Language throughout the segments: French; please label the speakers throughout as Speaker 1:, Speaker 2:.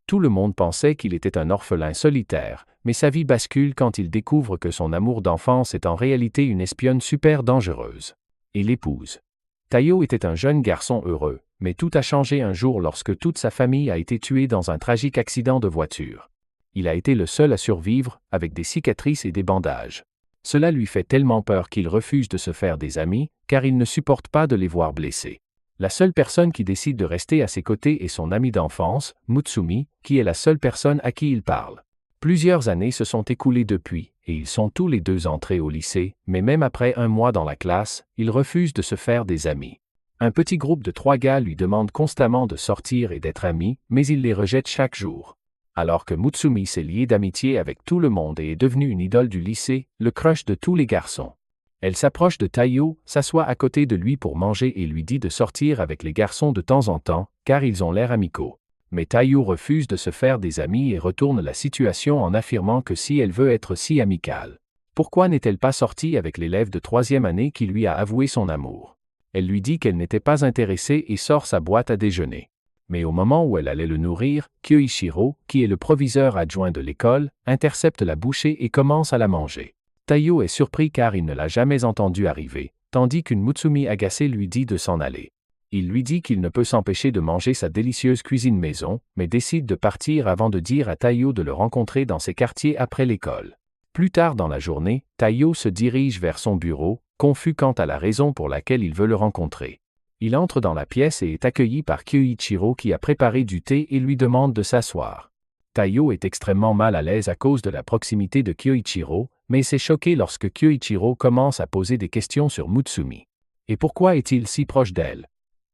Speaker 1: Tout le monde pensait qu'il était un orphelin solitaire, mais sa vie bascule quand il découvre que son amour d'enfance est en réalité une espionne super dangereuse. Et l'épouse. Taiyo était un jeune garçon heureux, mais tout a changé un jour lorsque toute sa famille a été tuée dans un tragique accident de voiture. Il a été le seul à survivre, avec des cicatrices et des bandages. Cela lui fait tellement peur qu'il refuse de se faire des amis, car il ne supporte pas de les voir blessés. La seule personne qui décide de rester à ses côtés est son ami d'enfance, Mutsumi, qui est la seule personne à qui il parle. Plusieurs années se sont écoulées depuis, et ils sont tous les deux entrés au lycée, mais même après un mois dans la classe, ils refusent de se faire des amis. Un petit groupe de 3 gars lui demande constamment de sortir et d'être amis, mais il les rejette chaque jour. Alors que Mutsumi s'est lié d'amitié avec tout le monde et est devenu une idole du lycée, le crush de tous les garçons. Elle s'approche de Taiyo, s'assoit à côté de lui pour manger et lui dit de sortir avec les garçons de temps en temps, car ils ont l'air amicaux. Mais Taiyo refuse de se faire des amis et retourne la situation en affirmant que si elle veut être si amicale, pourquoi n'est-elle pas sortie avec l'élève de 3e année qui lui a avoué son amour? Elle lui dit qu'elle n'était pas intéressée et sort sa boîte à déjeuner. Mais au moment où elle allait le nourrir, Kyoichiro, qui est le proviseur adjoint de l'école, intercepte la bouchée et commence à la manger. Taiyo est surpris car il ne l'a jamais entendu arriver, tandis qu'une Mutsumi agacée lui dit de s'en aller. Il lui dit qu'il ne peut s'empêcher de manger sa délicieuse cuisine maison, mais décide de partir avant de dire à Taiyo de le rencontrer dans ses quartiers après l'école. Plus tard dans la journée, Taiyo se dirige vers son bureau, confus quant à la raison pour laquelle il veut le rencontrer. Il entre dans la pièce et est accueilli par Kyoichiro qui a préparé du thé et lui demande de s'asseoir. Taiyo est extrêmement mal à l'aise à cause de la proximité de Kyoichiro, mais s'est choqué lorsque Kyoichiro commence à poser des questions sur Mutsumi. Et pourquoi est-il si proche d'elle?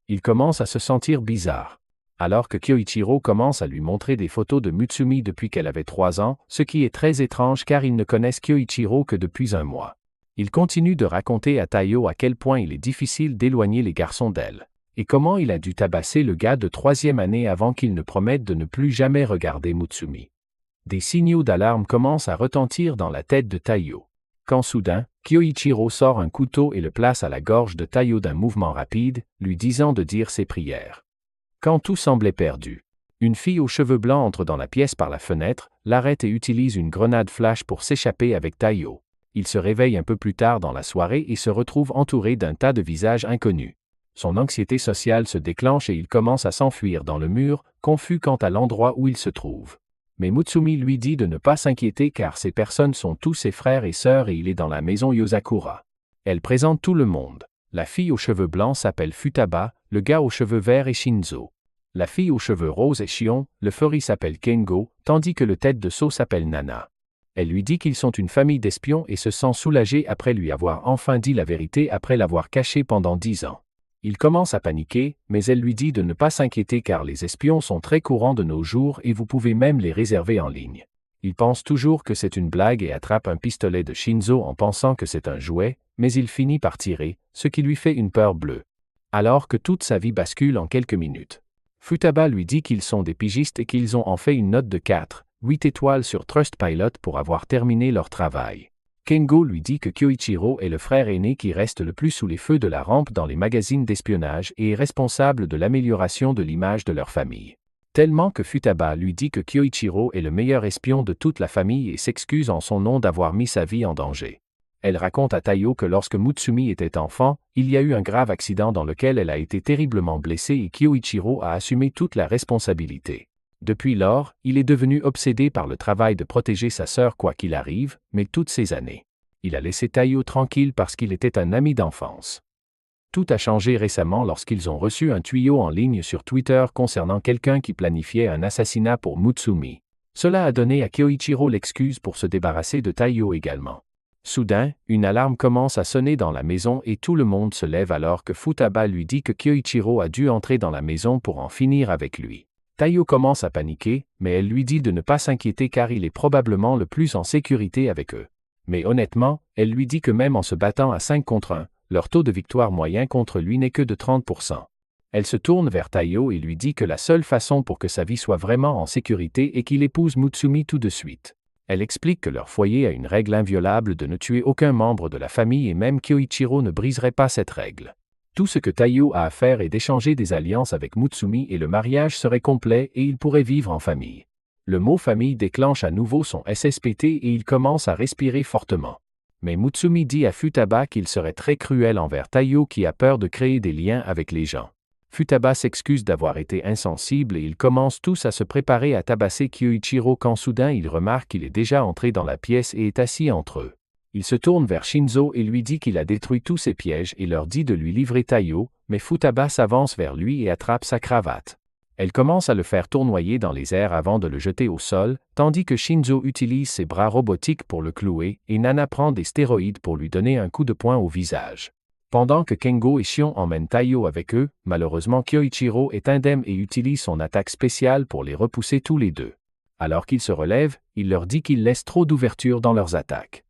Speaker 1: Il commence à se sentir bizarre. Alors que Kyoichiro commence à lui montrer des photos de Mutsumi depuis qu'elle avait 3 ans, ce qui est très étrange car ils ne connaissent Kyoichiro que depuis un mois. Il continue de raconter à Taiyo à quel point il est difficile d'éloigner les garçons d'elle, et comment il a dû tabasser le gars de 3e année avant qu'il ne promette de ne plus jamais regarder Mutsumi. Des signaux d'alarme commencent à retentir dans la tête de Taiyo. Quand soudain, Kyoichiro sort un couteau et le place à la gorge de Taiyo d'un mouvement rapide, lui disant de dire ses prières. Quand tout semblait perdu, une fille aux cheveux blancs entre dans la pièce par la fenêtre, l'arrête et utilise une grenade flash pour s'échapper avec Taiyo. Il se réveille un peu plus tard dans la soirée et se retrouve entouré d'un tas de visages inconnus. Son anxiété sociale se déclenche et il commence à s'enfuir dans le mur, confus quant à l'endroit où il se trouve. Mais Mutsumi lui dit de ne pas s'inquiéter car ces personnes sont tous ses frères et sœurs et il est dans la maison Yosakura. Elle présente tout le monde. La fille aux cheveux blancs s'appelle Futaba, le gars aux cheveux verts est Shinzo. La fille aux cheveux roses est Shion, le furry s'appelle Kengo, tandis que le tête de seau s'appelle Nana. Elle lui dit qu'ils sont une famille d'espions et se sent soulagée après lui avoir enfin dit la vérité après l'avoir caché pendant 10 ans. Il commence à paniquer, mais elle lui dit de ne pas s'inquiéter car les espions sont très courants de nos jours et vous pouvez même les réserver en ligne. Il pense toujours que c'est une blague et attrape un pistolet de Shinzo en pensant que c'est un jouet, mais il finit par tirer, ce qui lui fait une peur bleue. Alors que toute sa vie bascule en quelques minutes. Futaba lui dit qu'ils sont des pigistes et qu'ils ont en fait une note de 4,8 étoiles sur Trustpilot pour avoir terminé leur travail. Kengo lui dit que Kyoichiro est le frère aîné qui reste le plus sous les feux de la rampe dans les magazines d'espionnage et est responsable de l'amélioration de l'image de leur famille. Tellement que Futaba lui dit que Kyoichiro est le meilleur espion de toute la famille et s'excuse en son nom d'avoir mis sa vie en danger. Elle raconte à Taiyo que lorsque Mutsumi était enfant, il y a eu un grave accident dans lequel elle a été terriblement blessée et Kyoichiro a assumé toute la responsabilité. Depuis lors, il est devenu obsédé par le travail de protéger sa sœur quoi qu'il arrive, mais toutes ces années. Il a laissé Taiyo tranquille parce qu'il était un ami d'enfance. Tout a changé récemment lorsqu'ils ont reçu un tuyau en ligne sur Twitter concernant quelqu'un qui planifiait un assassinat pour Mutsumi. Cela a donné à Kyoichiro l'excuse pour se débarrasser de Taiyo également. Soudain, une alarme commence à sonner dans la maison et tout le monde se lève alors que Futaba lui dit que Kyoichiro a dû entrer dans la maison pour en finir avec lui. Taiyo commence à paniquer, mais elle lui dit de ne pas s'inquiéter car il est probablement le plus en sécurité avec eux. Mais honnêtement, elle lui dit que même en se battant à 5 contre 1, leur taux de victoire moyen contre lui n'est que de 30%. Elle se tourne vers Taiyo et lui dit que la seule façon pour que sa vie soit vraiment en sécurité est qu'il épouse Mutsumi tout de suite. Elle explique que leur foyer a une règle inviolable de ne tuer aucun membre de la famille et même Kyoichiro ne briserait pas cette règle. Tout ce que Taiyo a à faire est d'échanger des alliances avec Mutsumi et le mariage serait complet et ils pourraient vivre en famille. Le mot famille déclenche à nouveau son SSPT et il commence à respirer fortement. Mais Mutsumi dit à Futaba qu'il serait très cruel envers Taiyo qui a peur de créer des liens avec les gens. Futaba s'excuse d'avoir été insensible et ils commencent tous à se préparer à tabasser Kyoichiro quand soudain il remarque qu'il est déjà entré dans la pièce et est assis entre eux. Il se tourne vers Shinzo et lui dit qu'il a détruit tous ses pièges et leur dit de lui livrer Taiyo, mais Futaba s'avance vers lui et attrape sa cravate. Elle commence à le faire tournoyer dans les airs avant de le jeter au sol, tandis que Shinzo utilise ses bras robotiques pour le clouer et Nana prend des stéroïdes pour lui donner un coup de poing au visage. Pendant que Kengo et Shion emmènent Taiyo avec eux, malheureusement Kyoichiro est indemne et utilise son attaque spéciale pour les repousser tous les deux. Alors qu'ils se relèvent, il leur dit qu'ils laissent trop d'ouverture dans leurs attaques.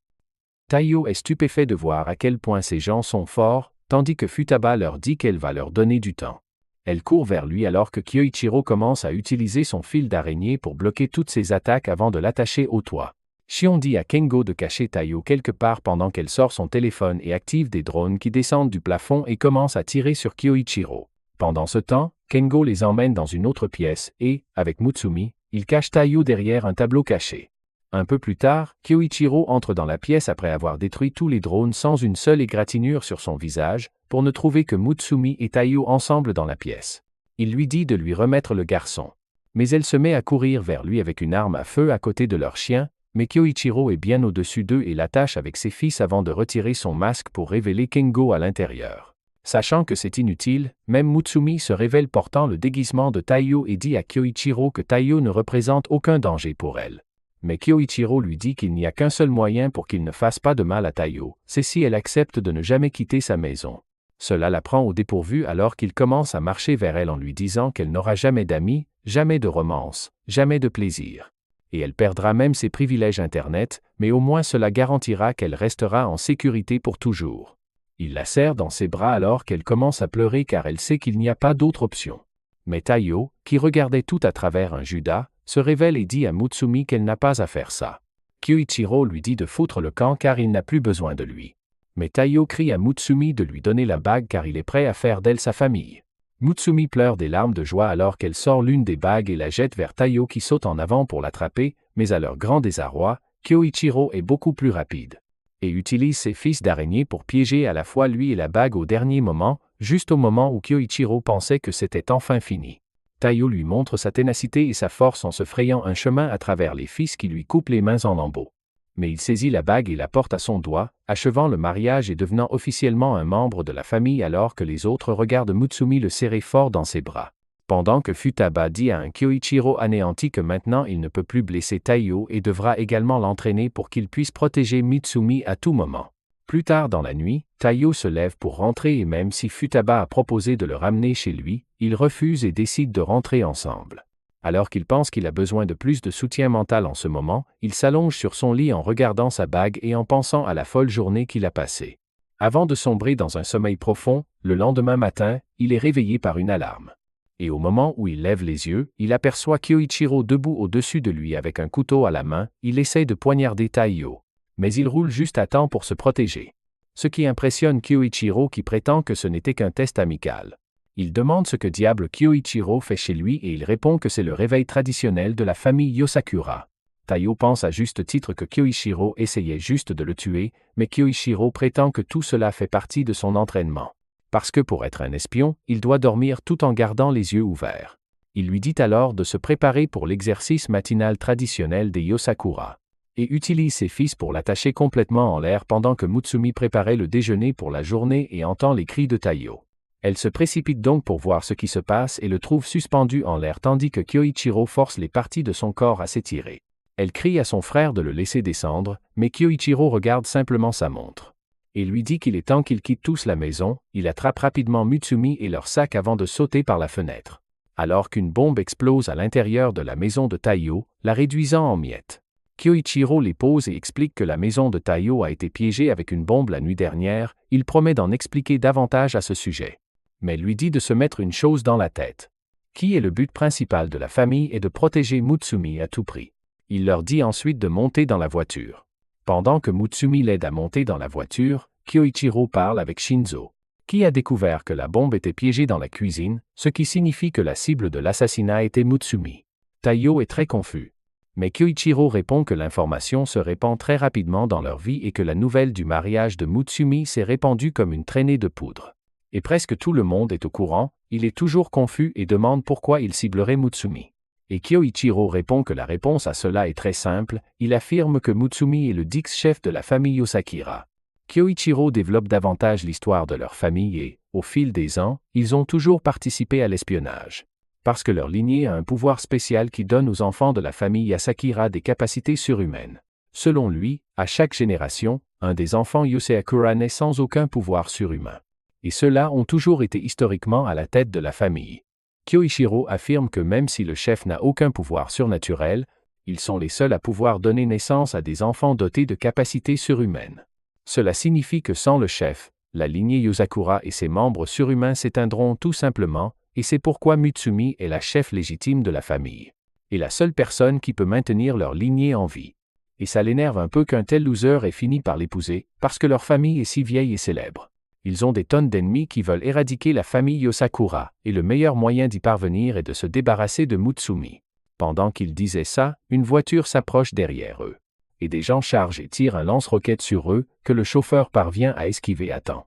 Speaker 1: Taiyo est stupéfait de voir à quel point ces gens sont forts, tandis que Futaba leur dit qu'elle va leur donner du temps. Elle court vers lui alors que Kyoichiro commence à utiliser son fil d'araignée pour bloquer toutes ses attaques avant de l'attacher au toit. Shion dit à Kengo de cacher Taiyo quelque part pendant qu'elle sort son téléphone et active des drones qui descendent du plafond et commencent à tirer sur Kyoichiro. Pendant ce temps, Kengo les emmène dans une autre pièce et, avec Mutsumi, il cache Taiyo derrière un tableau caché. Un peu plus tard, Kyoichiro entre dans la pièce après avoir détruit tous les drones sans une seule égratignure sur son visage, pour ne trouver que Mutsumi et Taiyo ensemble dans la pièce. Il lui dit de lui remettre le garçon. Mais elle se met à courir vers lui avec une arme à feu à côté de leur chien, mais Kyoichiro est bien au-dessus d'eux et l'attache avec ses fils avant de retirer son masque pour révéler Kengo à l'intérieur. Sachant que c'est inutile, même Mutsumi se révèle portant le déguisement de Taiyo et dit à Kyoichiro que Taiyo ne représente aucun danger pour elle. Mais Kyoichiro lui dit qu'il n'y a qu'un seul moyen pour qu'il ne fasse pas de mal à Taiyo, c'est si elle accepte de ne jamais quitter sa maison. Cela la prend au dépourvu alors qu'il commence à marcher vers elle en lui disant qu'elle n'aura jamais d'amis, jamais de romance, jamais de plaisir. Et elle perdra même ses privilèges Internet, mais au moins cela garantira qu'elle restera en sécurité pour toujours. Il la serre dans ses bras alors qu'elle commence à pleurer car elle sait qu'il n'y a pas d'autre option. Mais Taiyo, qui regardait tout à travers un Judas, se révèle et dit à Mutsumi qu'elle n'a pas à faire ça. Kyoichiro lui dit de foutre le camp car il n'a plus besoin de lui. Mais Taiyo crie à Mutsumi de lui donner la bague car il est prêt à faire d'elle sa famille. Mutsumi pleure des larmes de joie alors qu'elle sort l'une des bagues et la jette vers Taiyo qui saute en avant pour l'attraper, mais à leur grand désarroi, Kyoichiro est beaucoup plus rapide. Et utilise ses fils d'araignée pour piéger à la fois lui et la bague au dernier moment, juste au moment où Kyoichiro pensait que c'était enfin fini. Taiyo lui montre sa ténacité et sa force en se frayant un chemin à travers les fils qui lui coupent les mains en lambeaux. Mais il saisit la bague et la porte à son doigt, achevant le mariage et devenant officiellement un membre de la famille alors que les autres regardent Mutsumi le serrer fort dans ses bras. Pendant que Futaba dit à un Kyoichiro anéanti que maintenant il ne peut plus blesser Taiyo et devra également l'entraîner pour qu'il puisse protéger Mutsumi à tout moment. Plus tard dans la nuit, Taiyo se lève pour rentrer et même si Futaba a proposé de le ramener chez lui, il refuse et décide de rentrer ensemble. Alors qu'il pense qu'il a besoin de plus de soutien mental en ce moment, il s'allonge sur son lit en regardant sa bague et en pensant à la folle journée qu'il a passée. Avant de sombrer dans un sommeil profond, le lendemain matin, il est réveillé par une alarme. Et au moment où il lève les yeux, il aperçoit Kyoichiro debout au-dessus de lui avec un couteau à la main, il essaie de poignarder Taiyo. Mais il roule juste à temps pour se protéger. Ce qui impressionne Kyoichiro qui prétend que ce n'était qu'un test amical. Il demande ce que diable Kyoichiro fait chez lui et il répond que c'est le réveil traditionnel de la famille Yosakura. Taiyo pense à juste titre que Kyoichiro essayait juste de le tuer, mais Kyoichiro prétend que tout cela fait partie de son entraînement. Parce que pour être un espion, il doit dormir tout en gardant les yeux ouverts. Il lui dit alors de se préparer pour l'exercice matinal traditionnel des Yosakura. Et utilise ses fils pour l'attacher complètement en l'air pendant que Mutsumi préparait le déjeuner pour la journée et entend les cris de Taiyo. Elle se précipite donc pour voir ce qui se passe et le trouve suspendu en l'air tandis que Kyoichiro force les parties de son corps à s'étirer. Elle crie à son frère de le laisser descendre, mais Kyoichiro regarde simplement sa montre. Et lui dit qu'il est temps qu'ils quittent tous la maison, il attrape rapidement Mutsumi et leur sac avant de sauter par la fenêtre. Alors qu'une bombe explose à l'intérieur de la maison de Taiyo, la réduisant en miettes. Kyoichiro les pose et explique que la maison de Taiyo a été piégée avec une bombe la nuit dernière, il promet d'en expliquer davantage à ce sujet. Mais lui dit de se mettre une chose dans la tête. Qui est le but principal de la famille est de protéger Mutsumi à tout prix. Il leur dit ensuite de monter dans la voiture. Pendant que Mutsumi l'aide à monter dans la voiture, Kyoichiro parle avec Shinzo. Qui a découvert que la bombe était piégée dans la cuisine, ce qui signifie que la cible de l'assassinat était Mutsumi. Taiyo est très confus. Mais Kyoichiro répond que l'information se répand très rapidement dans leur vie et que la nouvelle du mariage de Mutsumi s'est répandue comme une traînée de poudre. Et presque tout le monde est au courant, il est toujours confus et demande pourquoi il ciblerait Mutsumi. Et Kyoichiro répond que la réponse à cela est très simple, il affirme que Mutsumi est le Dix-chef de la famille Yosakira. Kyoichiro développe davantage l'histoire de leur famille et, au fil des ans, ils ont toujours participé à l'espionnage. Parce que leur lignée a un pouvoir spécial qui donne aux enfants de la famille Asakira des capacités surhumaines. Selon lui, à chaque génération, un des enfants Yosakura naît sans aucun pouvoir surhumain. Et ceux-là ont toujours été historiquement à la tête de la famille. Kyoichiro affirme que même si le chef n'a aucun pouvoir surnaturel, ils sont les seuls à pouvoir donner naissance à des enfants dotés de capacités surhumaines. Cela signifie que sans le chef, la lignée Yosakura et ses membres surhumains s'éteindront tout simplement, et c'est pourquoi Mutsumi est la chef légitime de la famille. Et la seule personne qui peut maintenir leur lignée en vie. Et ça l'énerve un peu qu'un tel loser ait fini par l'épouser, parce que leur famille est si vieille et célèbre. Ils ont des tonnes d'ennemis qui veulent éradiquer la famille Yosakura, et le meilleur moyen d'y parvenir est de se débarrasser de Mutsumi. Pendant qu'ils disaient ça, une voiture s'approche derrière eux. Et des gens chargent et tirent un lance-roquettes sur eux, que le chauffeur parvient à esquiver à temps.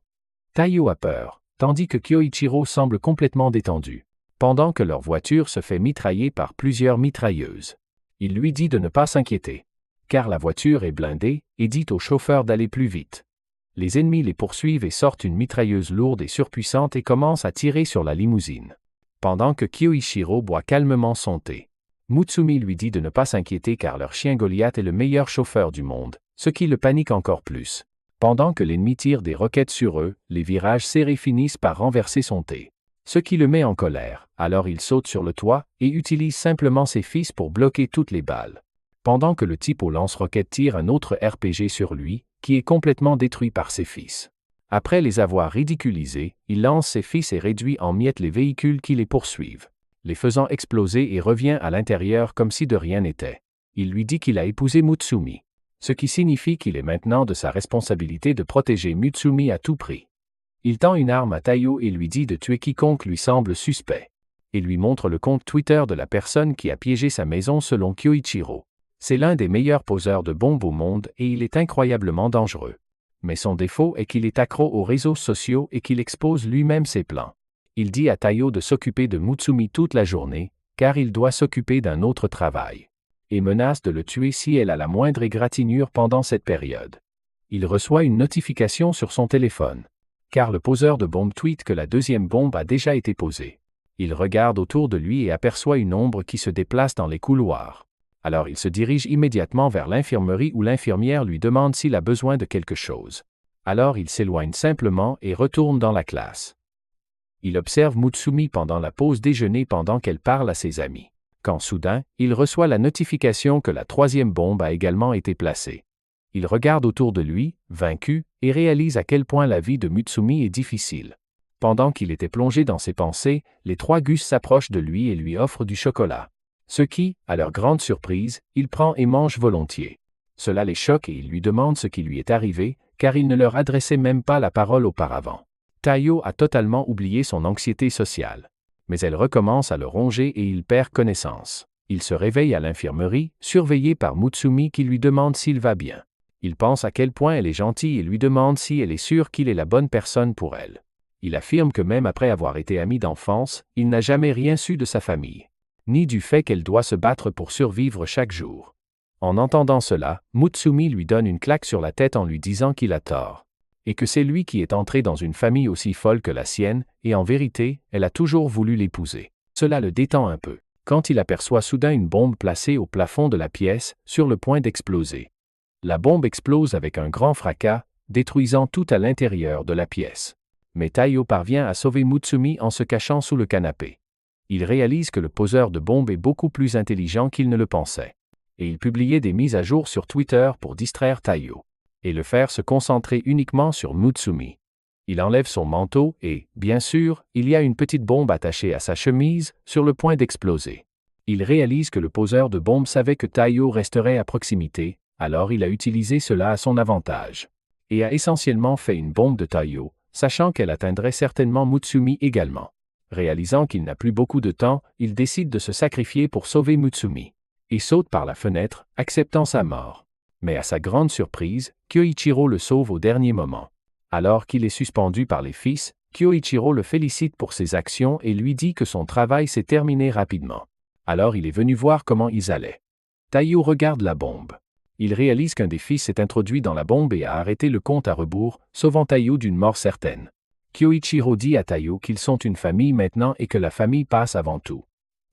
Speaker 1: Taiyo a peur, tandis que Kyoichiro semble complètement détendu, pendant que leur voiture se fait mitrailler par plusieurs mitrailleuses. Il lui dit de ne pas s'inquiéter, car la voiture est blindée, et dit au chauffeur d'aller plus vite. Les ennemis les poursuivent et sortent une mitrailleuse lourde et surpuissante et commencent à tirer sur la limousine. Pendant que Kyoichiro boit calmement son thé. Mutsumi lui dit de ne pas s'inquiéter car leur chien Goliath est le meilleur chauffeur du monde, ce qui le panique encore plus. Pendant que l'ennemi tire des roquettes sur eux, les virages serrés finissent par renverser son thé. Ce qui le met en colère, alors il saute sur le toit et utilise simplement ses fils pour bloquer toutes les balles. Pendant que le type au lance-roquettes tire un autre RPG sur lui, qui est complètement détruit par ses fils. Après les avoir ridiculisés, il lance ses fils et réduit en miettes les véhicules qui les poursuivent, les faisant exploser et revient à l'intérieur comme si de rien n'était. Il lui dit qu'il a épousé Mutsumi, ce qui signifie qu'il est maintenant de sa responsabilité de protéger Mutsumi à tout prix. Il tend une arme à Taiyo et lui dit de tuer quiconque lui semble suspect. Et lui montre le compte Twitter de la personne qui a piégé sa maison selon Kyoichiro. C'est l'un des meilleurs poseurs de bombes au monde et il est incroyablement dangereux. Mais son défaut est qu'il est accro aux réseaux sociaux et qu'il expose lui-même ses plans. Il dit à Taiyo de s'occuper de Mutsumi toute la journée, car il doit s'occuper d'un autre travail. Et menace de le tuer si elle a la moindre égratignure pendant cette période. Il reçoit une notification sur son téléphone. Car le poseur de bombes tweet que la deuxième bombe a déjà été posée. Il regarde autour de lui et aperçoit une ombre qui se déplace dans les couloirs. Alors il se dirige immédiatement vers l'infirmerie où l'infirmière lui demande s'il a besoin de quelque chose. Alors il s'éloigne simplement et retourne dans la classe. Il observe Mutsumi pendant la pause déjeuner pendant qu'elle parle à ses amis. Quand soudain, il reçoit la notification que la troisième bombe a également été placée. Il regarde autour de lui, vaincu, et réalise à quel point la vie de Mutsumi est difficile. Pendant qu'il était plongé dans ses pensées, les trois Gus s'approchent de lui et lui offrent du chocolat. Ce qui, à leur grande surprise, il prend et mange volontiers. Cela les choque et ils lui demandent ce qui lui est arrivé, car il ne leur adressait même pas la parole auparavant. Taiyo a totalement oublié son anxiété sociale. Mais elle recommence à le ronger et il perd connaissance. Il se réveille à l'infirmerie, surveillé par Mutsumi qui lui demande s'il va bien. Il pense à quel point elle est gentille et lui demande si elle est sûre qu'il est la bonne personne pour elle. Il affirme que même après avoir été ami d'enfance, il n'a jamais rien su de sa famille, ni du fait qu'elle doit se battre pour survivre chaque jour. En entendant cela, Mutsumi lui donne une claque sur la tête en lui disant qu'il a tort, et que c'est lui qui est entré dans une famille aussi folle que la sienne, et en vérité, elle a toujours voulu l'épouser. Cela le détend un peu, quand il aperçoit soudain une bombe placée au plafond de la pièce, sur le point d'exploser. La bombe explose avec un grand fracas, détruisant tout à l'intérieur de la pièce. Mais Taiyo parvient à sauver Mutsumi en se cachant sous le canapé. Il réalise que le poseur de bombes est beaucoup plus intelligent qu'il ne le pensait. Et il publiait des mises à jour sur Twitter pour distraire Taiyo, et le faire se concentrer uniquement sur Mutsumi. Il enlève son manteau et, bien sûr, il y a une petite bombe attachée à sa chemise, sur le point d'exploser. Il réalise que le poseur de bombes savait que Taiyo resterait à proximité, alors il a utilisé cela à son avantage. Et a essentiellement fait une bombe de Taiyo, sachant qu'elle atteindrait certainement Mutsumi également. Réalisant qu'il n'a plus beaucoup de temps, il décide de se sacrifier pour sauver Mutsumi. Et saute par la fenêtre, acceptant sa mort. Mais à sa grande surprise, Kyoichiro le sauve au dernier moment. Alors qu'il est suspendu par les fils, Kyoichiro le félicite pour ses actions et lui dit que son travail s'est terminé rapidement. Alors il est venu voir comment ils allaient. Taiyo regarde la bombe. Il réalise qu'un des fils s'est introduit dans la bombe et a arrêté le compte à rebours, sauvant Taiyo d'une mort certaine. Kyoichiro dit à Taiyo qu'ils sont une famille maintenant et que la famille passe avant tout.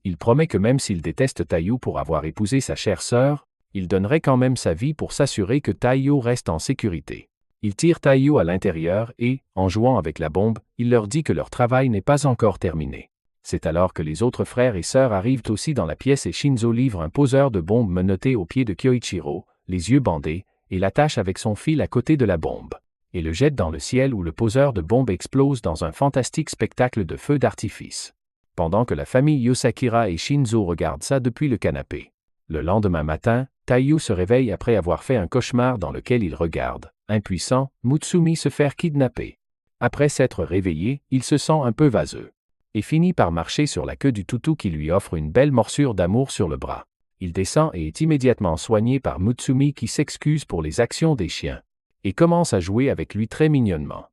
Speaker 1: Il promet que même s'il déteste Taiyo pour avoir épousé sa chère sœur, il donnerait quand même sa vie pour s'assurer que Taiyo reste en sécurité. Il tire Taiyo à l'intérieur et, en jouant avec la bombe, il leur dit que leur travail n'est pas encore terminé. C'est alors que les autres frères et sœurs arrivent aussi dans la pièce et Shinzo livre un poseur de bombe menotté au pied de Kyoichiro, les yeux bandés, et l'attache avec son fil à côté de la bombe, et le jette dans le ciel où le poseur de bombe explose dans un fantastique spectacle de feux d'artifice. Pendant que la famille Yosakira et Shinzo regardent ça depuis le canapé. Le lendemain matin, Taiyo se réveille après avoir fait un cauchemar dans lequel il regarde, impuissant, Mutsumi se faire kidnapper. Après s'être réveillé, il se sent un peu vaseux. Et finit par marcher sur la queue du toutou qui lui offre une belle morsure d'amour sur le bras. Il descend et est immédiatement soigné par Mutsumi qui s'excuse pour les actions des chiens, et commence à jouer avec lui très mignonnement.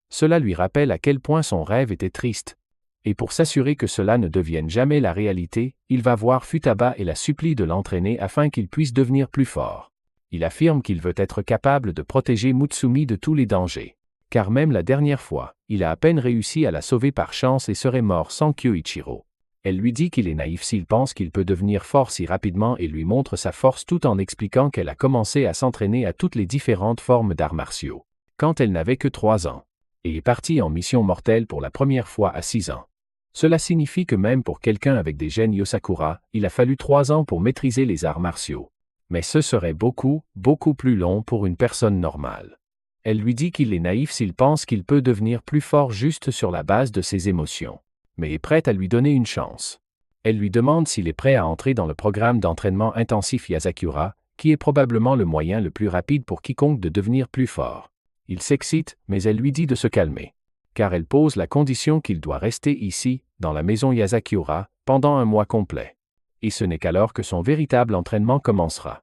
Speaker 1: Cela lui rappelle à quel point son rêve était triste. Et pour s'assurer que cela ne devienne jamais la réalité, il va voir Futaba et la supplie de l'entraîner afin qu'il puisse devenir plus fort. Il affirme qu'il veut être capable de protéger Mutsumi de tous les dangers. Car même la dernière fois, il a à peine réussi à la sauver par chance et serait mort sans Kyoichiro. Elle lui dit qu'il est naïf s'il pense qu'il peut devenir fort si rapidement et lui montre sa force tout en expliquant qu'elle a commencé à s'entraîner à toutes les différentes formes d'arts martiaux, quand elle n'avait que 3 ans, et est partie en mission mortelle pour la première fois à 6 ans. Cela signifie que même pour quelqu'un avec des gènes Yosakura, il a fallu 3 ans pour maîtriser les arts martiaux. Mais ce serait beaucoup, beaucoup plus long pour une personne normale. Elle lui dit qu'il est naïf s'il pense qu'il peut devenir plus fort juste sur la base de ses émotions, mais est prête à lui donner une chance. Elle lui demande s'il est prêt à entrer dans le programme d'entraînement intensif Yasakura, qui est probablement le moyen le plus rapide pour quiconque de devenir plus fort. Il s'excite, mais elle lui dit de se calmer, car elle pose la condition qu'il doit rester ici, dans la maison Yasakura, pendant un mois complet. Et ce n'est qu'alors que son véritable entraînement commencera.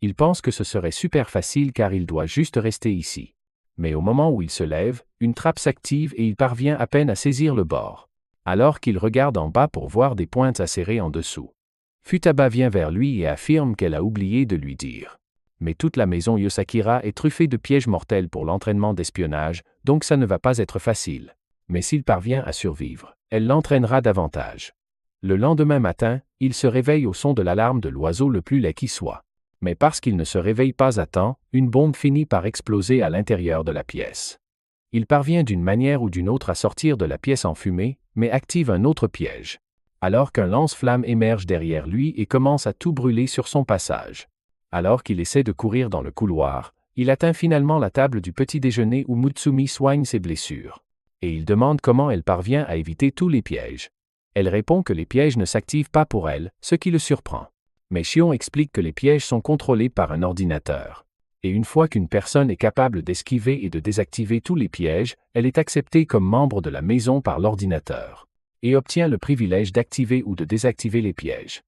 Speaker 1: Il pense que ce serait super facile car il doit juste rester ici. Mais au moment où il se lève, une trappe s'active et il parvient à peine à saisir le bord. Alors qu'il regarde en bas pour voir des pointes acérées en dessous. Futaba vient vers lui et affirme qu'elle a oublié de lui dire. Mais toute la maison Yosakira est truffée de pièges mortels pour l'entraînement d'espionnage, donc ça ne va pas être facile. Mais s'il parvient à survivre, elle l'entraînera davantage. Le lendemain matin, il se réveille au son de l'alarme de l'oiseau le plus laid qui soit. Mais parce qu'il ne se réveille pas à temps, une bombe finit par exploser à l'intérieur de la pièce. Il parvient d'une manière ou d'une autre à sortir de la pièce en fumée, mais active un autre piège. Alors qu'un lance-flamme émerge derrière lui et commence à tout brûler sur son passage. Alors qu'il essaie de courir dans le couloir, il atteint finalement la table du petit déjeuner où Mutsumi soigne ses blessures. Et il demande comment elle parvient à éviter tous les pièges. Elle répond que les pièges ne s'activent pas pour elle, ce qui le surprend. Mais Shion explique que les pièges sont contrôlés par un ordinateur. Et une fois qu'une personne est capable d'esquiver et de désactiver tous les pièges, elle est acceptée comme membre de la maison par l'ordinateur. Et obtient le privilège d'activer ou de désactiver les pièges.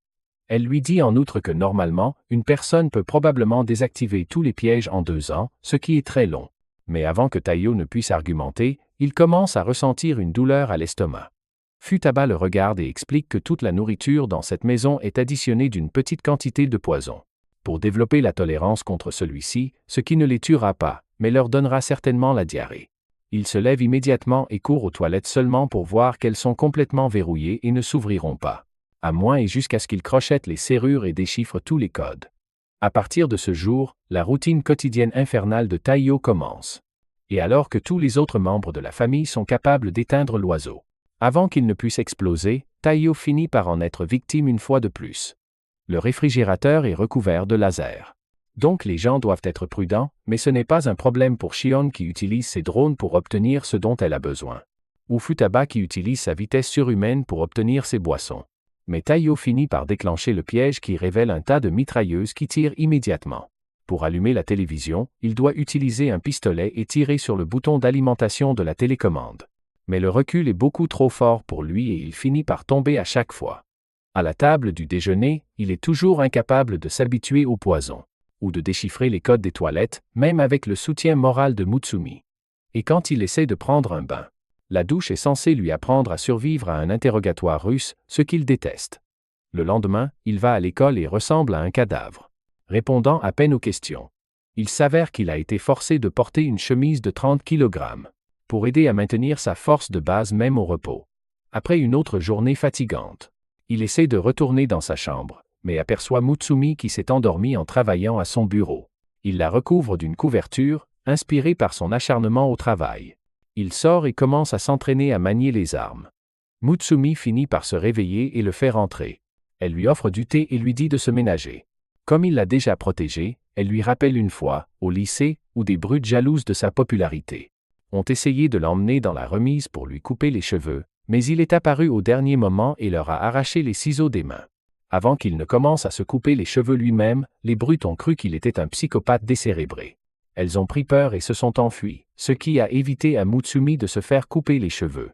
Speaker 1: Elle lui dit en outre que normalement, une personne peut probablement désactiver tous les pièges en 2 ans, ce qui est très long. Mais avant que Taiyo ne puisse argumenter, il commence à ressentir une douleur à l'estomac. Futaba le regarde et explique que toute la nourriture dans cette maison est additionnée d'une petite quantité de poison. Pour développer la tolérance contre celui-ci, ce qui ne les tuera pas, mais leur donnera certainement la diarrhée. Il se lève immédiatement et court aux toilettes seulement pour voir qu'elles sont complètement verrouillées et ne s'ouvriront pas. À moins et jusqu'à ce qu'il crochette les serrures et déchiffre tous les codes. À partir de ce jour, la routine quotidienne infernale de Taiyo commence. Et alors que tous les autres membres de la famille sont capables d'éteindre l'oiseau. Avant qu'il ne puisse exploser, Taiyo finit par en être victime une fois de plus. Le réfrigérateur est recouvert de lasers. Donc les gens doivent être prudents, mais ce n'est pas un problème pour Shion qui utilise ses drones pour obtenir ce dont elle a besoin. Ou Futaba qui utilise sa vitesse surhumaine pour obtenir ses boissons. Mais Taiyo finit par déclencher le piège qui révèle un tas de mitrailleuses qui tirent immédiatement. Pour allumer la télévision, il doit utiliser un pistolet et tirer sur le bouton d'alimentation de la télécommande. Mais le recul est beaucoup trop fort pour lui et il finit par tomber à chaque fois. À la table du déjeuner, il est toujours incapable de s'habituer au poison, ou de déchiffrer les codes des toilettes, même avec le soutien moral de Mutsumi. Et quand il essaie de prendre un bain, la douche est censée lui apprendre à survivre à un interrogatoire russe, ce qu'il déteste. Le lendemain, il va à l'école et ressemble à un cadavre, répondant à peine aux questions. Il s'avère qu'il a été forcé de porter une chemise de 30 kg pour aider à maintenir sa force de base même au repos. Après une autre journée fatigante, il essaie de retourner dans sa chambre, mais aperçoit Mutsumi qui s'est endormi en travaillant à son bureau. Il la recouvre d'une couverture, inspiré par son acharnement au travail. Il sort et commence à s'entraîner à manier les armes. Mutsumi finit par se réveiller et le fait rentrer. Elle lui offre du thé et lui dit de se ménager. Comme il l'a déjà protégée, elle lui rappelle une fois, au lycée, où des brutes jalouses de sa popularité ont essayé de l'emmener dans la remise pour lui couper les cheveux, mais il est apparu au dernier moment et leur a arraché les ciseaux des mains. Avant qu'il ne commence à se couper les cheveux lui-même, les brutes ont cru qu'il était un psychopathe décérébré. Elles ont pris peur et se sont enfuies, ce qui a évité à Mutsumi de se faire couper les cheveux.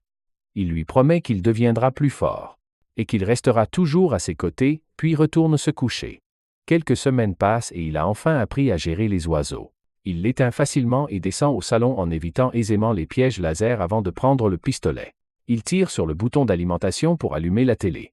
Speaker 1: Il lui promet qu'il deviendra plus fort, et qu'il restera toujours à ses côtés, puis retourne se coucher. Quelques semaines passent et il a enfin appris à gérer les oiseaux. Il l'éteint facilement et descend au salon en évitant aisément les pièges laser avant de prendre le pistolet. Il tire sur le bouton d'alimentation pour allumer la télé.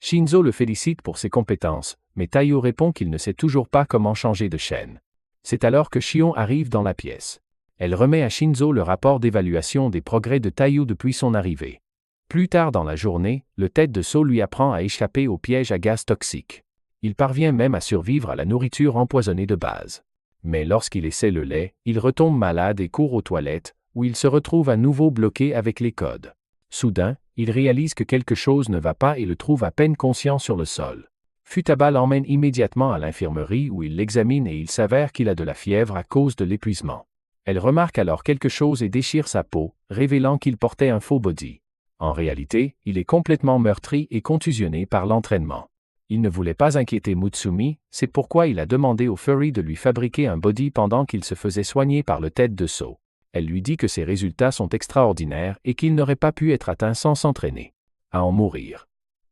Speaker 1: Shinzo le félicite pour ses compétences, mais Taiyo répond qu'il ne sait toujours pas comment changer de chaîne. C'est alors que Shion arrive dans la pièce. Elle remet à Shinzo le rapport d'évaluation des progrès de Taiyo depuis son arrivée. Plus tard dans la journée, le tête de seau lui apprend à échapper au piège à gaz toxique. Il parvient même à survivre à la nourriture empoisonnée de base. Mais lorsqu'il essaie le lait, il retombe malade et court aux toilettes, où il se retrouve à nouveau bloqué avec les codes. Soudain, il réalise que quelque chose ne va pas et le trouve à peine conscient sur le sol. Futaba l'emmène immédiatement à l'infirmerie où il l'examine et il s'avère qu'il a de la fièvre à cause de l'épuisement. Elle remarque alors quelque chose et déchire sa peau, révélant qu'il portait un faux body. En réalité, il est complètement meurtri et contusionné par l'entraînement. Il ne voulait pas inquiéter Mutsumi, c'est pourquoi il a demandé au Furry de lui fabriquer un body pendant qu'il se faisait soigner par le tête de seau. Elle lui dit que ses résultats sont extraordinaires et qu'il n'aurait pas pu être atteint sans s'entraîner à en mourir.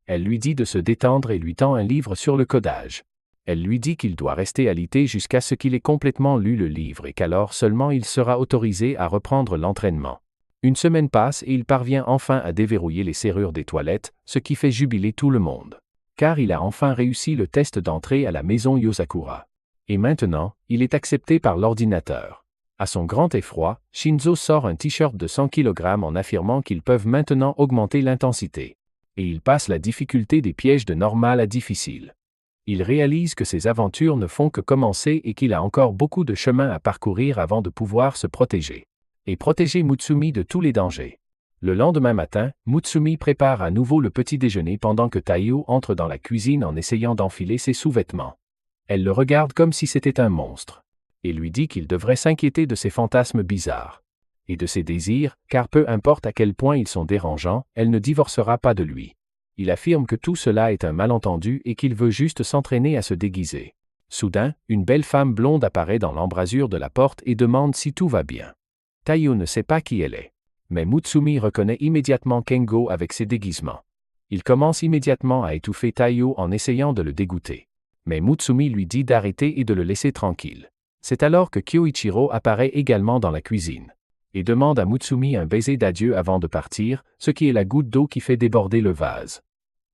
Speaker 1: Elle lui dit de se détendre et lui tend un livre sur le codage. Elle lui dit qu'il doit rester alité jusqu'à ce qu'il ait complètement lu le livre et qu'alors seulement il sera autorisé à reprendre l'entraînement. Une semaine passe et il parvient enfin à déverrouiller les serrures des toilettes, ce qui fait jubiler tout le monde. Car il a enfin réussi le test d'entrée à la maison Yosakura. Et maintenant, il est accepté par l'ordinateur. À son grand effroi, Shinzo sort un t-shirt de 100 kg en affirmant qu'ils peuvent maintenant augmenter l'intensité. Et il passe la difficulté des pièges de normal à difficile. Il réalise que ses aventures ne font que commencer et qu'il a encore beaucoup de chemin à parcourir avant de pouvoir se protéger. Et protéger Mutsumi de tous les dangers. Le lendemain matin, Mutsumi prépare à nouveau le petit déjeuner pendant que Taiyo entre dans la cuisine en essayant d'enfiler ses sous-vêtements. Elle le regarde comme si c'était un monstre. Et lui dit qu'il devrait s'inquiéter de ses fantasmes bizarres. Et de ses désirs, car peu importe à quel point ils sont dérangeants, elle ne divorcera pas de lui. Il affirme que tout cela est un malentendu et qu'il veut juste s'entraîner à se déguiser. Soudain, une belle femme blonde apparaît dans l'embrasure de la porte et demande si tout va bien. Taiyo ne sait pas qui elle est. Mais Mutsumi reconnaît immédiatement Kengo avec ses déguisements. Il commence immédiatement à étouffer Taiyo en essayant de le dégoûter. Mais Mutsumi lui dit d'arrêter et de le laisser tranquille. C'est alors que Kyoichiro apparaît également dans la cuisine. Et demande à Mutsumi un baiser d'adieu avant de partir, ce qui est la goutte d'eau qui fait déborder le vase.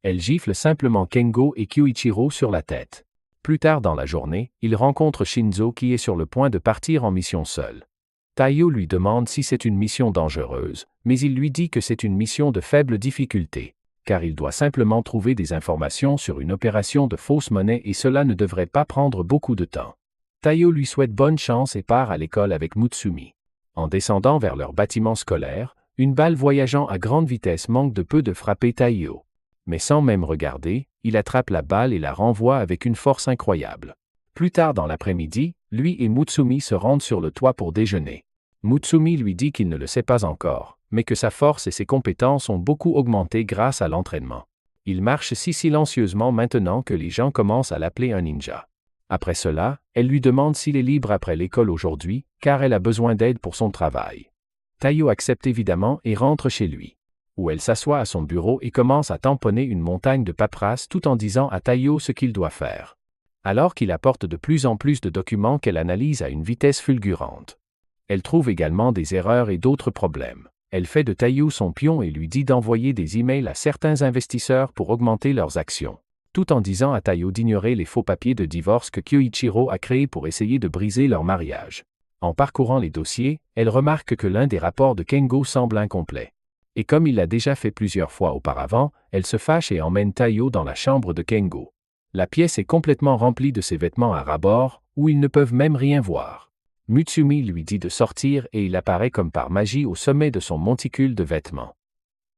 Speaker 1: Elle gifle simplement Kengo et Kyoichiro sur la tête. Plus tard dans la journée, il rencontre Shinzo qui est sur le point de partir en mission seul. Taiyo lui demande si c'est une mission dangereuse, mais il lui dit que c'est une mission de faible difficulté, car il doit simplement trouver des informations sur une opération de fausse monnaie et cela ne devrait pas prendre beaucoup de temps. Taiyo lui souhaite bonne chance et part à l'école avec Mutsumi. En descendant vers leur bâtiment scolaire, une balle voyageant à grande vitesse manque de peu de frapper Taiyo. Mais sans même regarder, il attrape la balle et la renvoie avec une force incroyable. Plus tard dans l'après-midi, lui et Mutsumi se rendent sur le toit pour déjeuner. Mutsumi lui dit qu'il ne le sait pas encore, mais que sa force et ses compétences ont beaucoup augmenté grâce à l'entraînement. Il marche si silencieusement maintenant que les gens commencent à l'appeler un ninja. Après cela, elle lui demande s'il est libre après l'école aujourd'hui, car elle a besoin d'aide pour son travail. Tayo accepte évidemment et rentre chez lui, où elle s'assoit à son bureau et commence à tamponner une montagne de paperasse tout en disant à Tayo ce qu'il doit faire. Alors qu'il apporte de plus en plus de documents qu'elle analyse à une vitesse fulgurante. Elle trouve également des erreurs et d'autres problèmes. Elle fait de Tayo son pion et lui dit d'envoyer des emails à certains investisseurs pour augmenter leurs actions, tout en disant à Tayo d'ignorer les faux papiers de divorce que Kyoichiro a créés pour essayer de briser leur mariage. En parcourant les dossiers, elle remarque que l'un des rapports de Kengo semble incomplet. Et comme il l'a déjà fait plusieurs fois auparavant, elle se fâche et emmène Tayo dans la chambre de Kengo. La pièce est complètement remplie de ses vêtements à ras-bord, où ils ne peuvent même rien voir. Mutsumi lui dit de sortir et il apparaît comme par magie au sommet de son monticule de vêtements.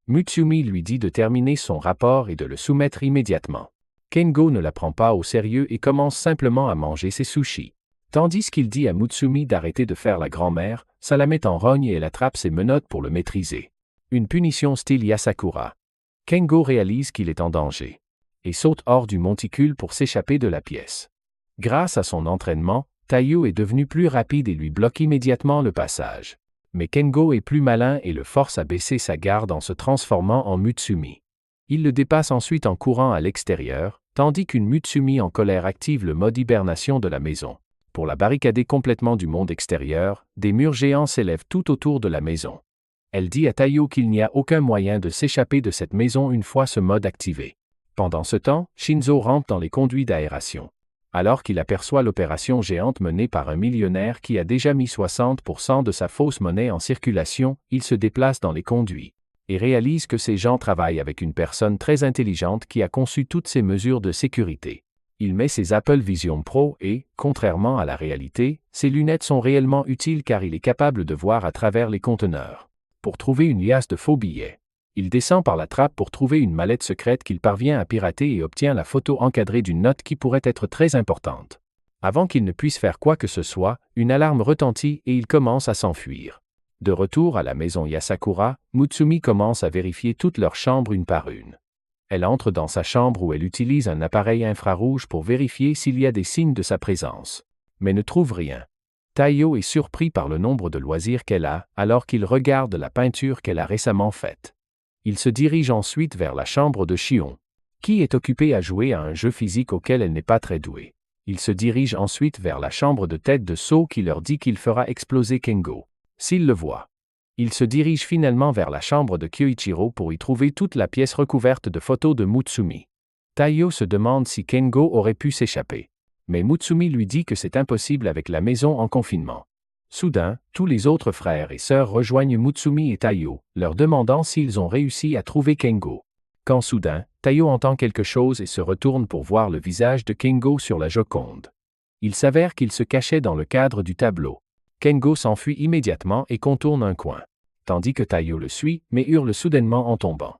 Speaker 1: Mutsumi lui dit de terminer son rapport et de le soumettre immédiatement. Kengo ne la prend pas au sérieux et commence simplement à manger ses sushis. Tandis qu'il dit à Mutsumi d'arrêter de faire la grand-mère, ça la met en rogne et elle attrape ses menottes pour le maîtriser. Une punition style Yasakura. Kengo réalise qu'il est en danger et saute hors du monticule pour s'échapper de la pièce. Grâce à son entraînement, Tayo est devenu plus rapide et lui bloque immédiatement le passage. Mais Kengo est plus malin et le force à baisser sa garde en se transformant en Mutsumi. Il le dépasse ensuite en courant à l'extérieur, tandis qu'une Mutsumi en colère active le mode hibernation de la maison. Pour la barricader complètement du monde extérieur, des murs géants s'élèvent tout autour de la maison. Elle dit à Tayo qu'il n'y a aucun moyen de s'échapper de cette maison une fois ce mode activé. Pendant ce temps, Shinzo rentre dans les conduits d'aération. Alors qu'il aperçoit l'opération géante menée par un millionnaire qui a déjà mis 60% de sa fausse monnaie en circulation, il se déplace dans les conduits et réalise que ces gens travaillent avec une personne très intelligente qui a conçu toutes ces mesures de sécurité. Il met ses Apple Vision Pro et, contrairement à la réalité, ses lunettes sont réellement utiles car il est capable de voir à travers les conteneurs. Pour trouver une liasse de faux billets, il descend par la trappe pour trouver une mallette secrète qu'il parvient à pirater et obtient la photo encadrée d'une note qui pourrait être très importante. Avant qu'il ne puisse faire quoi que ce soit, une alarme retentit et il commence à s'enfuir. De retour à la maison Yasakura, Mutsumi commence à vérifier toutes leurs chambres une par une. Elle entre dans sa chambre où elle utilise un appareil infrarouge pour vérifier s'il y a des signes de sa présence, mais ne trouve rien. Tayo est surpris par le nombre de loisirs qu'elle a alors qu'il regarde la peinture qu'elle a récemment faite. Il se dirige ensuite vers la chambre de Shion, qui est occupée à jouer à un jeu physique auquel elle n'est pas très douée. Il se dirige ensuite vers la chambre de tête de Seo qui leur dit qu'il fera exploser Kengo s'il le voit. Il se dirige finalement vers la chambre de Kyoichiro pour y trouver toute la pièce recouverte de photos de Mutsumi. Tayo se demande si Kengo aurait pu s'échapper. Mais Mutsumi lui dit que c'est impossible avec la maison en confinement. Soudain, tous les autres frères et sœurs rejoignent Mutsumi et Tayo, leur demandant s'ils ont réussi à trouver Kengo. Quand soudain, Tayo entend quelque chose et se retourne pour voir le visage de Kengo sur la Joconde. Il s'avère qu'il se cachait dans le cadre du tableau. Kengo s'enfuit immédiatement et contourne un coin, tandis que Tayo le suit, mais hurle soudainement en tombant.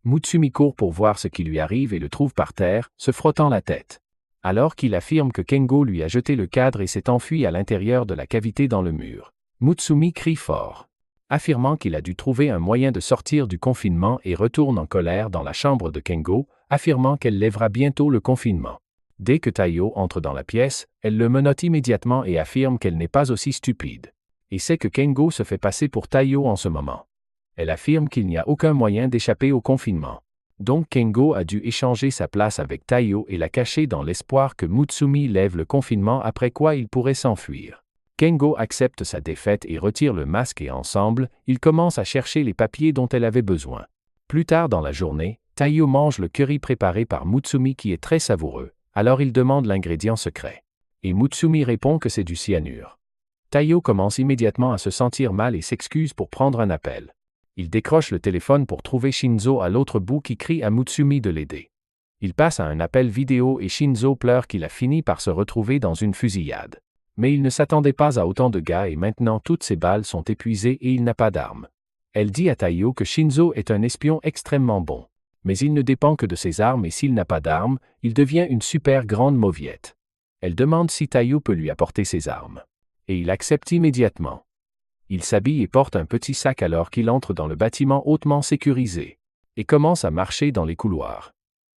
Speaker 1: Mutsumi court pour voir ce qui lui arrive et le trouve par terre, se frottant la tête. Alors qu'il affirme que Kengo lui a jeté le cadre et s'est enfui à l'intérieur de la cavité dans le mur. Mutsumi crie fort, affirmant qu'il a dû trouver un moyen de sortir du confinement et retourne en colère dans la chambre de Kengo, affirmant qu'elle lèvera bientôt le confinement. Dès que Tayo entre dans la pièce, elle le menotte immédiatement et affirme qu'elle n'est pas aussi stupide, et sait que Kengo se fait passer pour Tayo en ce moment. Elle affirme qu'il n'y a aucun moyen d'échapper au confinement. Donc Kengo a dû échanger sa place avec Tayo et la cacher dans l'espoir que Mutsumi lève le confinement après quoi il pourrait s'enfuir. Kengo accepte sa défaite et retire le masque et ensemble, ils commencent à chercher les papiers dont elle avait besoin. Plus tard dans la journée, Tayo mange le curry préparé par Mutsumi qui est très savoureux, alors il demande l'ingrédient secret. Et Mutsumi répond que c'est du cyanure. Tayo commence immédiatement à se sentir mal et s'excuse pour prendre un appel. Il décroche le téléphone pour trouver Shinzo à l'autre bout qui crie à Mutsumi de l'aider. Il passe à un appel vidéo et Shinzo pleure qu'il a fini par se retrouver dans une fusillade. Mais il ne s'attendait pas à autant de gars et maintenant toutes ses balles sont épuisées et il n'a pas d'armes. Elle dit à Tayo que Shinzo est un espion extrêmement bon. Mais il ne dépend que de ses armes et s'il n'a pas d'armes, il devient une super grande mauviette. Elle demande si Tayo peut lui apporter ses armes. Et il accepte immédiatement. Il s'habille et porte un petit sac alors qu'il entre dans le bâtiment hautement sécurisé et commence à marcher dans les couloirs.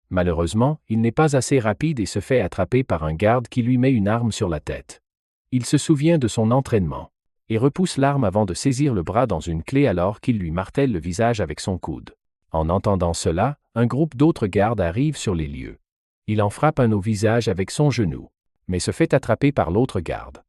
Speaker 1: Malheureusement, il n'est pas assez rapide et se fait attraper par un garde qui lui met une arme sur la tête. Il se souvient de son entraînement et repousse l'arme avant de saisir le bras dans une clé alors qu'il lui martèle le visage avec son coude. En entendant cela, un groupe d'autres gardes arrive sur les lieux. Il en frappe un au visage avec son genou, mais se fait attraper par l'autre garde.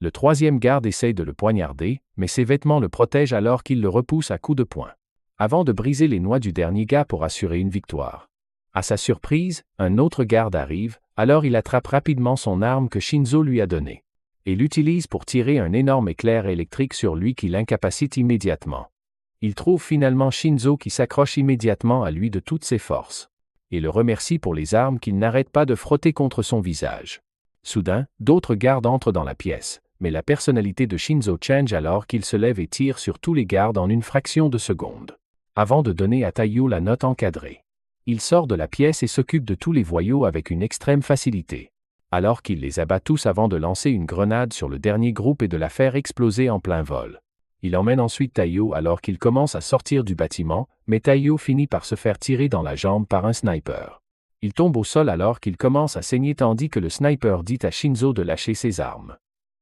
Speaker 1: Le troisième garde essaye de le poignarder, mais ses vêtements le protègent alors qu'il le repousse à coups de poing, avant de briser les noix du dernier gars pour assurer une victoire. À sa surprise, un autre garde arrive, alors il attrape rapidement son arme que Shinzo lui a donnée et l'utilise pour tirer un énorme éclair électrique sur lui qui l'incapacite immédiatement. Il trouve finalement Shinzo qui s'accroche immédiatement à lui de toutes ses forces et le remercie pour les armes qu'il n'arrête pas de frotter contre son visage. Soudain, d'autres gardes entrent dans la pièce, mais la personnalité de Shinzo change alors qu'il se lève et tire sur tous les gardes en une fraction de seconde, avant de donner à Taiyo la note encadrée. Il sort de la pièce et s'occupe de tous les voyous avec une extrême facilité, alors qu'il les abat tous avant de lancer une grenade sur le dernier groupe et de la faire exploser en plein vol. Il emmène ensuite Taiyo alors qu'il commence à sortir du bâtiment, mais Taiyo finit par se faire tirer dans la jambe par un sniper. Il tombe au sol alors qu'il commence à saigner tandis que le sniper dit à Shinzo de lâcher ses armes.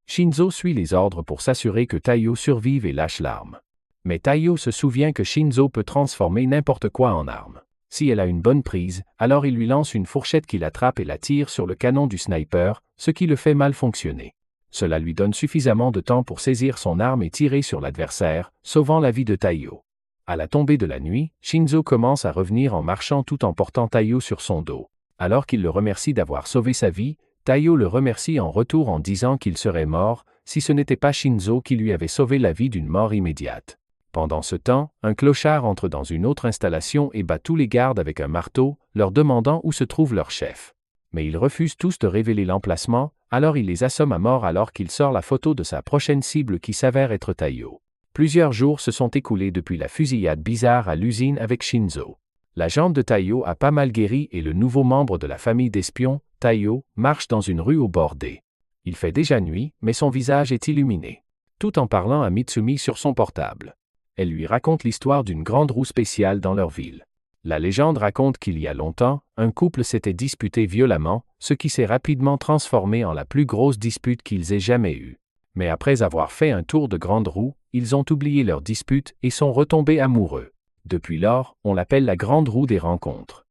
Speaker 1: Shinzo suit les ordres pour s'assurer que Taiyo survive et lâche l'arme. Mais Taiyo se souvient que Shinzo peut transformer n'importe quoi en arme. Si elle a une bonne prise, alors il lui lance une fourchette qu'il attrape et la tire sur le canon du sniper, ce qui le fait mal fonctionner. Cela lui donne suffisamment de temps pour saisir son arme et tirer sur l'adversaire, sauvant la vie de Taiyo. À la tombée de la nuit, Shinzo commence à revenir en marchant tout en portant Taiyo sur son dos. Alors qu'il le remercie d'avoir sauvé sa vie, Taiyo le remercie en retour en disant qu'il serait mort si ce n'était pas Shinzo qui lui avait sauvé la vie d'une mort immédiate. Pendant ce temps, un clochard entre dans une autre installation et bat tous les gardes avec un marteau, leur demandant où se trouve leur chef. Mais ils refusent tous de révéler l'emplacement, alors il les assomme à mort alors qu'il sort la photo de sa prochaine cible qui s'avère être Taiyo. Plusieurs jours se sont écoulés depuis la fusillade bizarre à l'usine avec Shinzo. La jambe de Taiyo a pas mal guéri et le nouveau membre de la famille d'espions, Taiyo, marche dans une rue au bord des. Il fait déjà nuit, mais son visage est illuminé, tout en parlant à Mitsumi sur son portable. Elle lui raconte l'histoire d'une grande roue spéciale dans leur ville. La légende raconte qu'il y a longtemps, un couple s'était disputé violemment, ce qui s'est rapidement transformé en la plus grosse dispute qu'ils aient jamais eue. Mais après avoir fait un tour de grande roue, ils ont oublié leur dispute et sont retombés amoureux. Depuis lors, on l'appelle la grande roue des rencontres.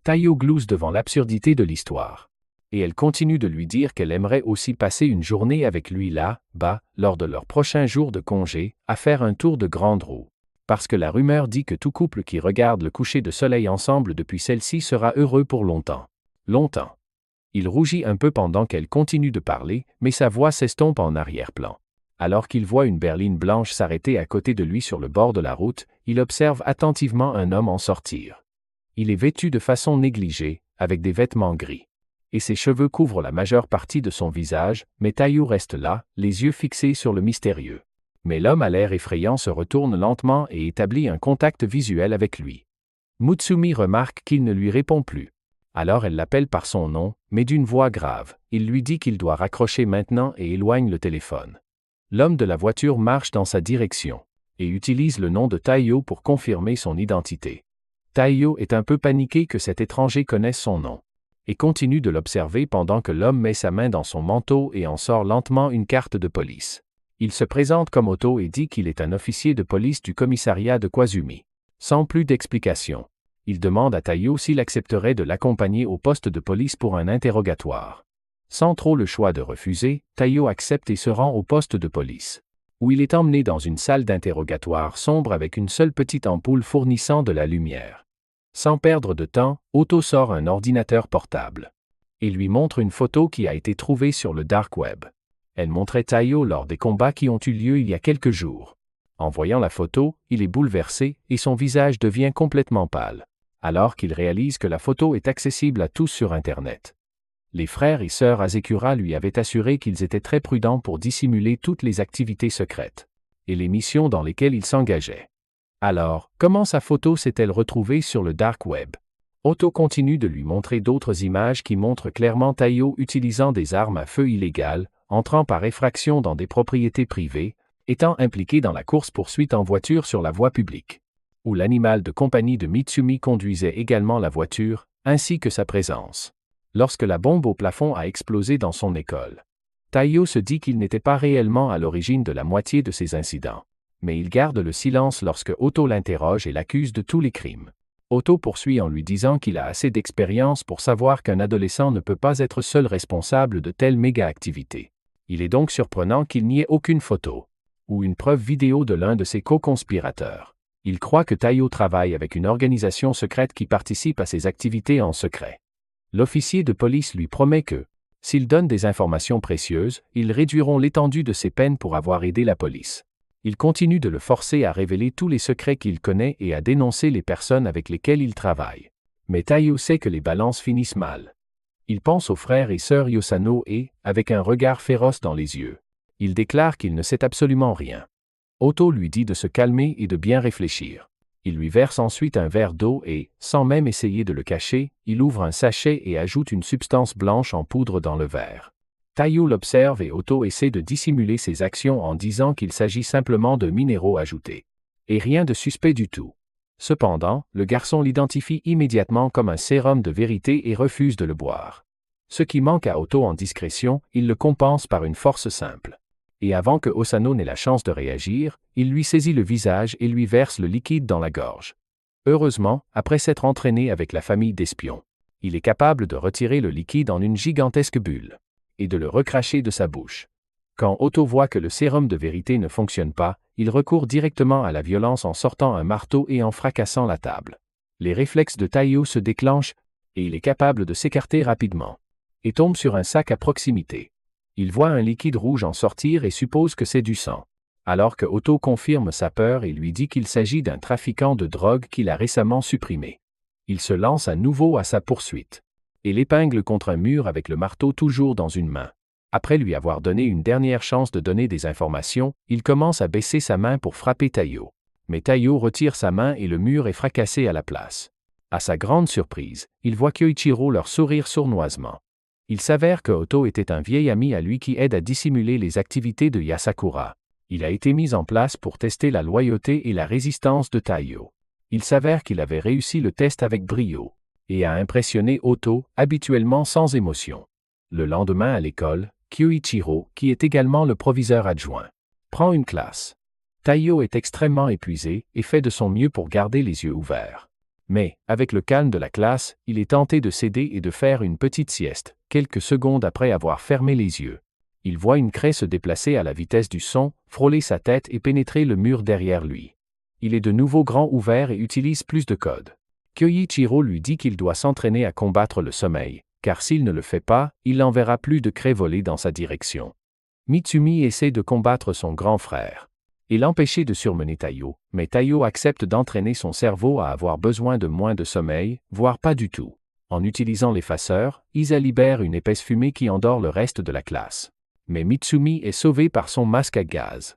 Speaker 1: Taiyo glousse devant l'absurdité de l'histoire. Et elle continue de lui dire qu'elle aimerait aussi passer une journée avec lui là-bas, lors de leur prochain jour de congé, à faire un tour de grande roue. Parce que la rumeur dit que tout couple qui regarde le coucher de soleil ensemble depuis celle-ci sera heureux pour longtemps. Longtemps. Il rougit un peu pendant qu'elle continue de parler, mais sa voix s'estompe en arrière-plan. Alors qu'il voit une berline blanche s'arrêter à côté de lui sur le bord de la route, il observe attentivement un homme en sortir. Il est vêtu de façon négligée, avec des vêtements gris. Et ses cheveux couvrent la majeure partie de son visage, mais Taiyo reste là, les yeux fixés sur le mystérieux. Mais l'homme à l'air effrayant se retourne lentement et établit un contact visuel avec lui. Mutsumi remarque qu'il ne lui répond plus. Alors elle l'appelle par son nom, mais d'une voix grave. Il lui dit qu'il doit raccrocher maintenant et éloigne le téléphone. L'homme de la voiture marche dans sa direction et utilise le nom de Taiyo pour confirmer son identité. Taiyo est un peu paniqué que cet étranger connaisse son nom et continue de l'observer pendant que l'homme met sa main dans son manteau et en sort lentement une carte de police. Il se présente comme Otto et dit qu'il est un officier de police du commissariat de Kwazumi. Sans plus d'explications, il demande à Taiyo s'il accepterait de l'accompagner au poste de police pour un interrogatoire. Sans trop le choix de refuser, Taiyo accepte et se rend au poste de police, où il est emmené dans une salle d'interrogatoire sombre avec une seule petite ampoule fournissant de la lumière. Sans perdre de temps, Otto sort un ordinateur portable et lui montre une photo qui a été trouvée sur le dark web. Elle montrait Taiyo lors des combats qui ont eu lieu il y a quelques jours. En voyant la photo, il est bouleversé et son visage devient complètement pâle, alors qu'il réalise que la photo est accessible à tous sur Internet. Les frères et sœurs Azekura lui avaient assuré qu'ils étaient très prudents pour dissimuler toutes les activités secrètes et les missions dans lesquelles ils s'engageaient. Alors, comment sa photo s'est-elle retrouvée sur le dark web? Otto continue de lui montrer d'autres images qui montrent clairement Taiyo utilisant des armes à feu illégales, entrant par effraction dans des propriétés privées, étant impliqué dans la course-poursuite en voiture sur la voie publique, où l'animal de compagnie de Mitsumi conduisait également la voiture, ainsi que sa présence. Lorsque la bombe au plafond a explosé dans son école, Taiyo se dit qu'il n'était pas réellement à l'origine de la moitié de ces incidents. Mais il garde le silence lorsque Otto l'interroge et l'accuse de tous les crimes. Otto poursuit en lui disant qu'il a assez d'expérience pour savoir qu'un adolescent ne peut pas être seul responsable de telles méga-activités. Il est donc surprenant qu'il n'y ait aucune photo ou une preuve vidéo de l'un de ses co-conspirateurs. Il croit que Taiyo travaille avec une organisation secrète qui participe à ses activités en secret. L'officier de police lui promet que, s'il donne des informations précieuses, ils réduiront l'étendue de ses peines pour avoir aidé la police. Il continue de le forcer à révéler tous les secrets qu'il connaît et à dénoncer les personnes avec lesquelles il travaille. Mais Taiyo sait que les balances finissent mal. Il pense aux frères et sœurs Yosano et, avec un regard féroce dans les yeux, il déclare qu'il ne sait absolument rien. Otto lui dit de se calmer et de bien réfléchir. Il lui verse ensuite un verre d'eau et, sans même essayer de le cacher, il ouvre un sachet et ajoute une substance blanche en poudre dans le verre. Taiyo l'observe et Otto essaie de dissimuler ses actions en disant qu'il s'agit simplement de minéraux ajoutés. Et rien de suspect du tout. Cependant, le garçon l'identifie immédiatement comme un sérum de vérité et refuse de le boire. Ce qui manque à Otto en discrétion, il le compense par une force simple. Et avant que Osano n'ait la chance de réagir, il lui saisit le visage et lui verse le liquide dans la gorge. Heureusement, après s'être entraîné avec la famille d'espions, il est capable de retirer le liquide en une gigantesque bulle et de le recracher de sa bouche. Quand Otto voit que le sérum de vérité ne fonctionne pas, il recourt directement à la violence en sortant un marteau et en fracassant la table. Les réflexes de Taiyo se déclenchent et il est capable de s'écarter rapidement et tombe sur un sac à proximité. Il voit un liquide rouge en sortir et suppose que c'est du sang. Alors que Otto confirme sa peur et lui dit qu'il s'agit d'un trafiquant de drogue qu'il a récemment supprimé. Il se lance à nouveau à sa poursuite et l'épingle contre un mur avec le marteau toujours dans une main. Après lui avoir donné une dernière chance de donner des informations, il commence à baisser sa main pour frapper Taiyo. Mais Taiyo retire sa main et le mur est fracassé à la place. À sa grande surprise, il voit Kyoichiro leur sourire sournoisement. Il s'avère que Otto était un vieil ami à lui qui aide à dissimuler les activités de Yasakura. Il a été mis en place pour tester la loyauté et la résistance de Taiyo. Il s'avère qu'il avait réussi le test avec brio et a impressionné Otto, habituellement sans émotion. Le lendemain à l'école, Kyoichiro, qui est également le proviseur adjoint, prend une classe. Taiyo est extrêmement épuisé et fait de son mieux pour garder les yeux ouverts. Mais, avec le calme de la classe, il est tenté de céder et de faire une petite sieste, quelques secondes après avoir fermé les yeux. Il voit une craie se déplacer à la vitesse du son, frôler sa tête et pénétrer le mur derrière lui. Il est de nouveau grand ouvert et utilise plus de code. Kyoichiro lui dit qu'il doit s'entraîner à combattre le sommeil, car s'il ne le fait pas, il n'enverra plus de craies voler dans sa direction. Mitsumi essaie de combattre son grand frère et l'empêcher de surmener Taiyo, mais Taiyo accepte d'entraîner son cerveau à avoir besoin de moins de sommeil, voire pas du tout. En utilisant l'effaceur, Isa libère une épaisse fumée qui endort le reste de la classe. Mais Mitsumi est sauvé par son masque à gaz.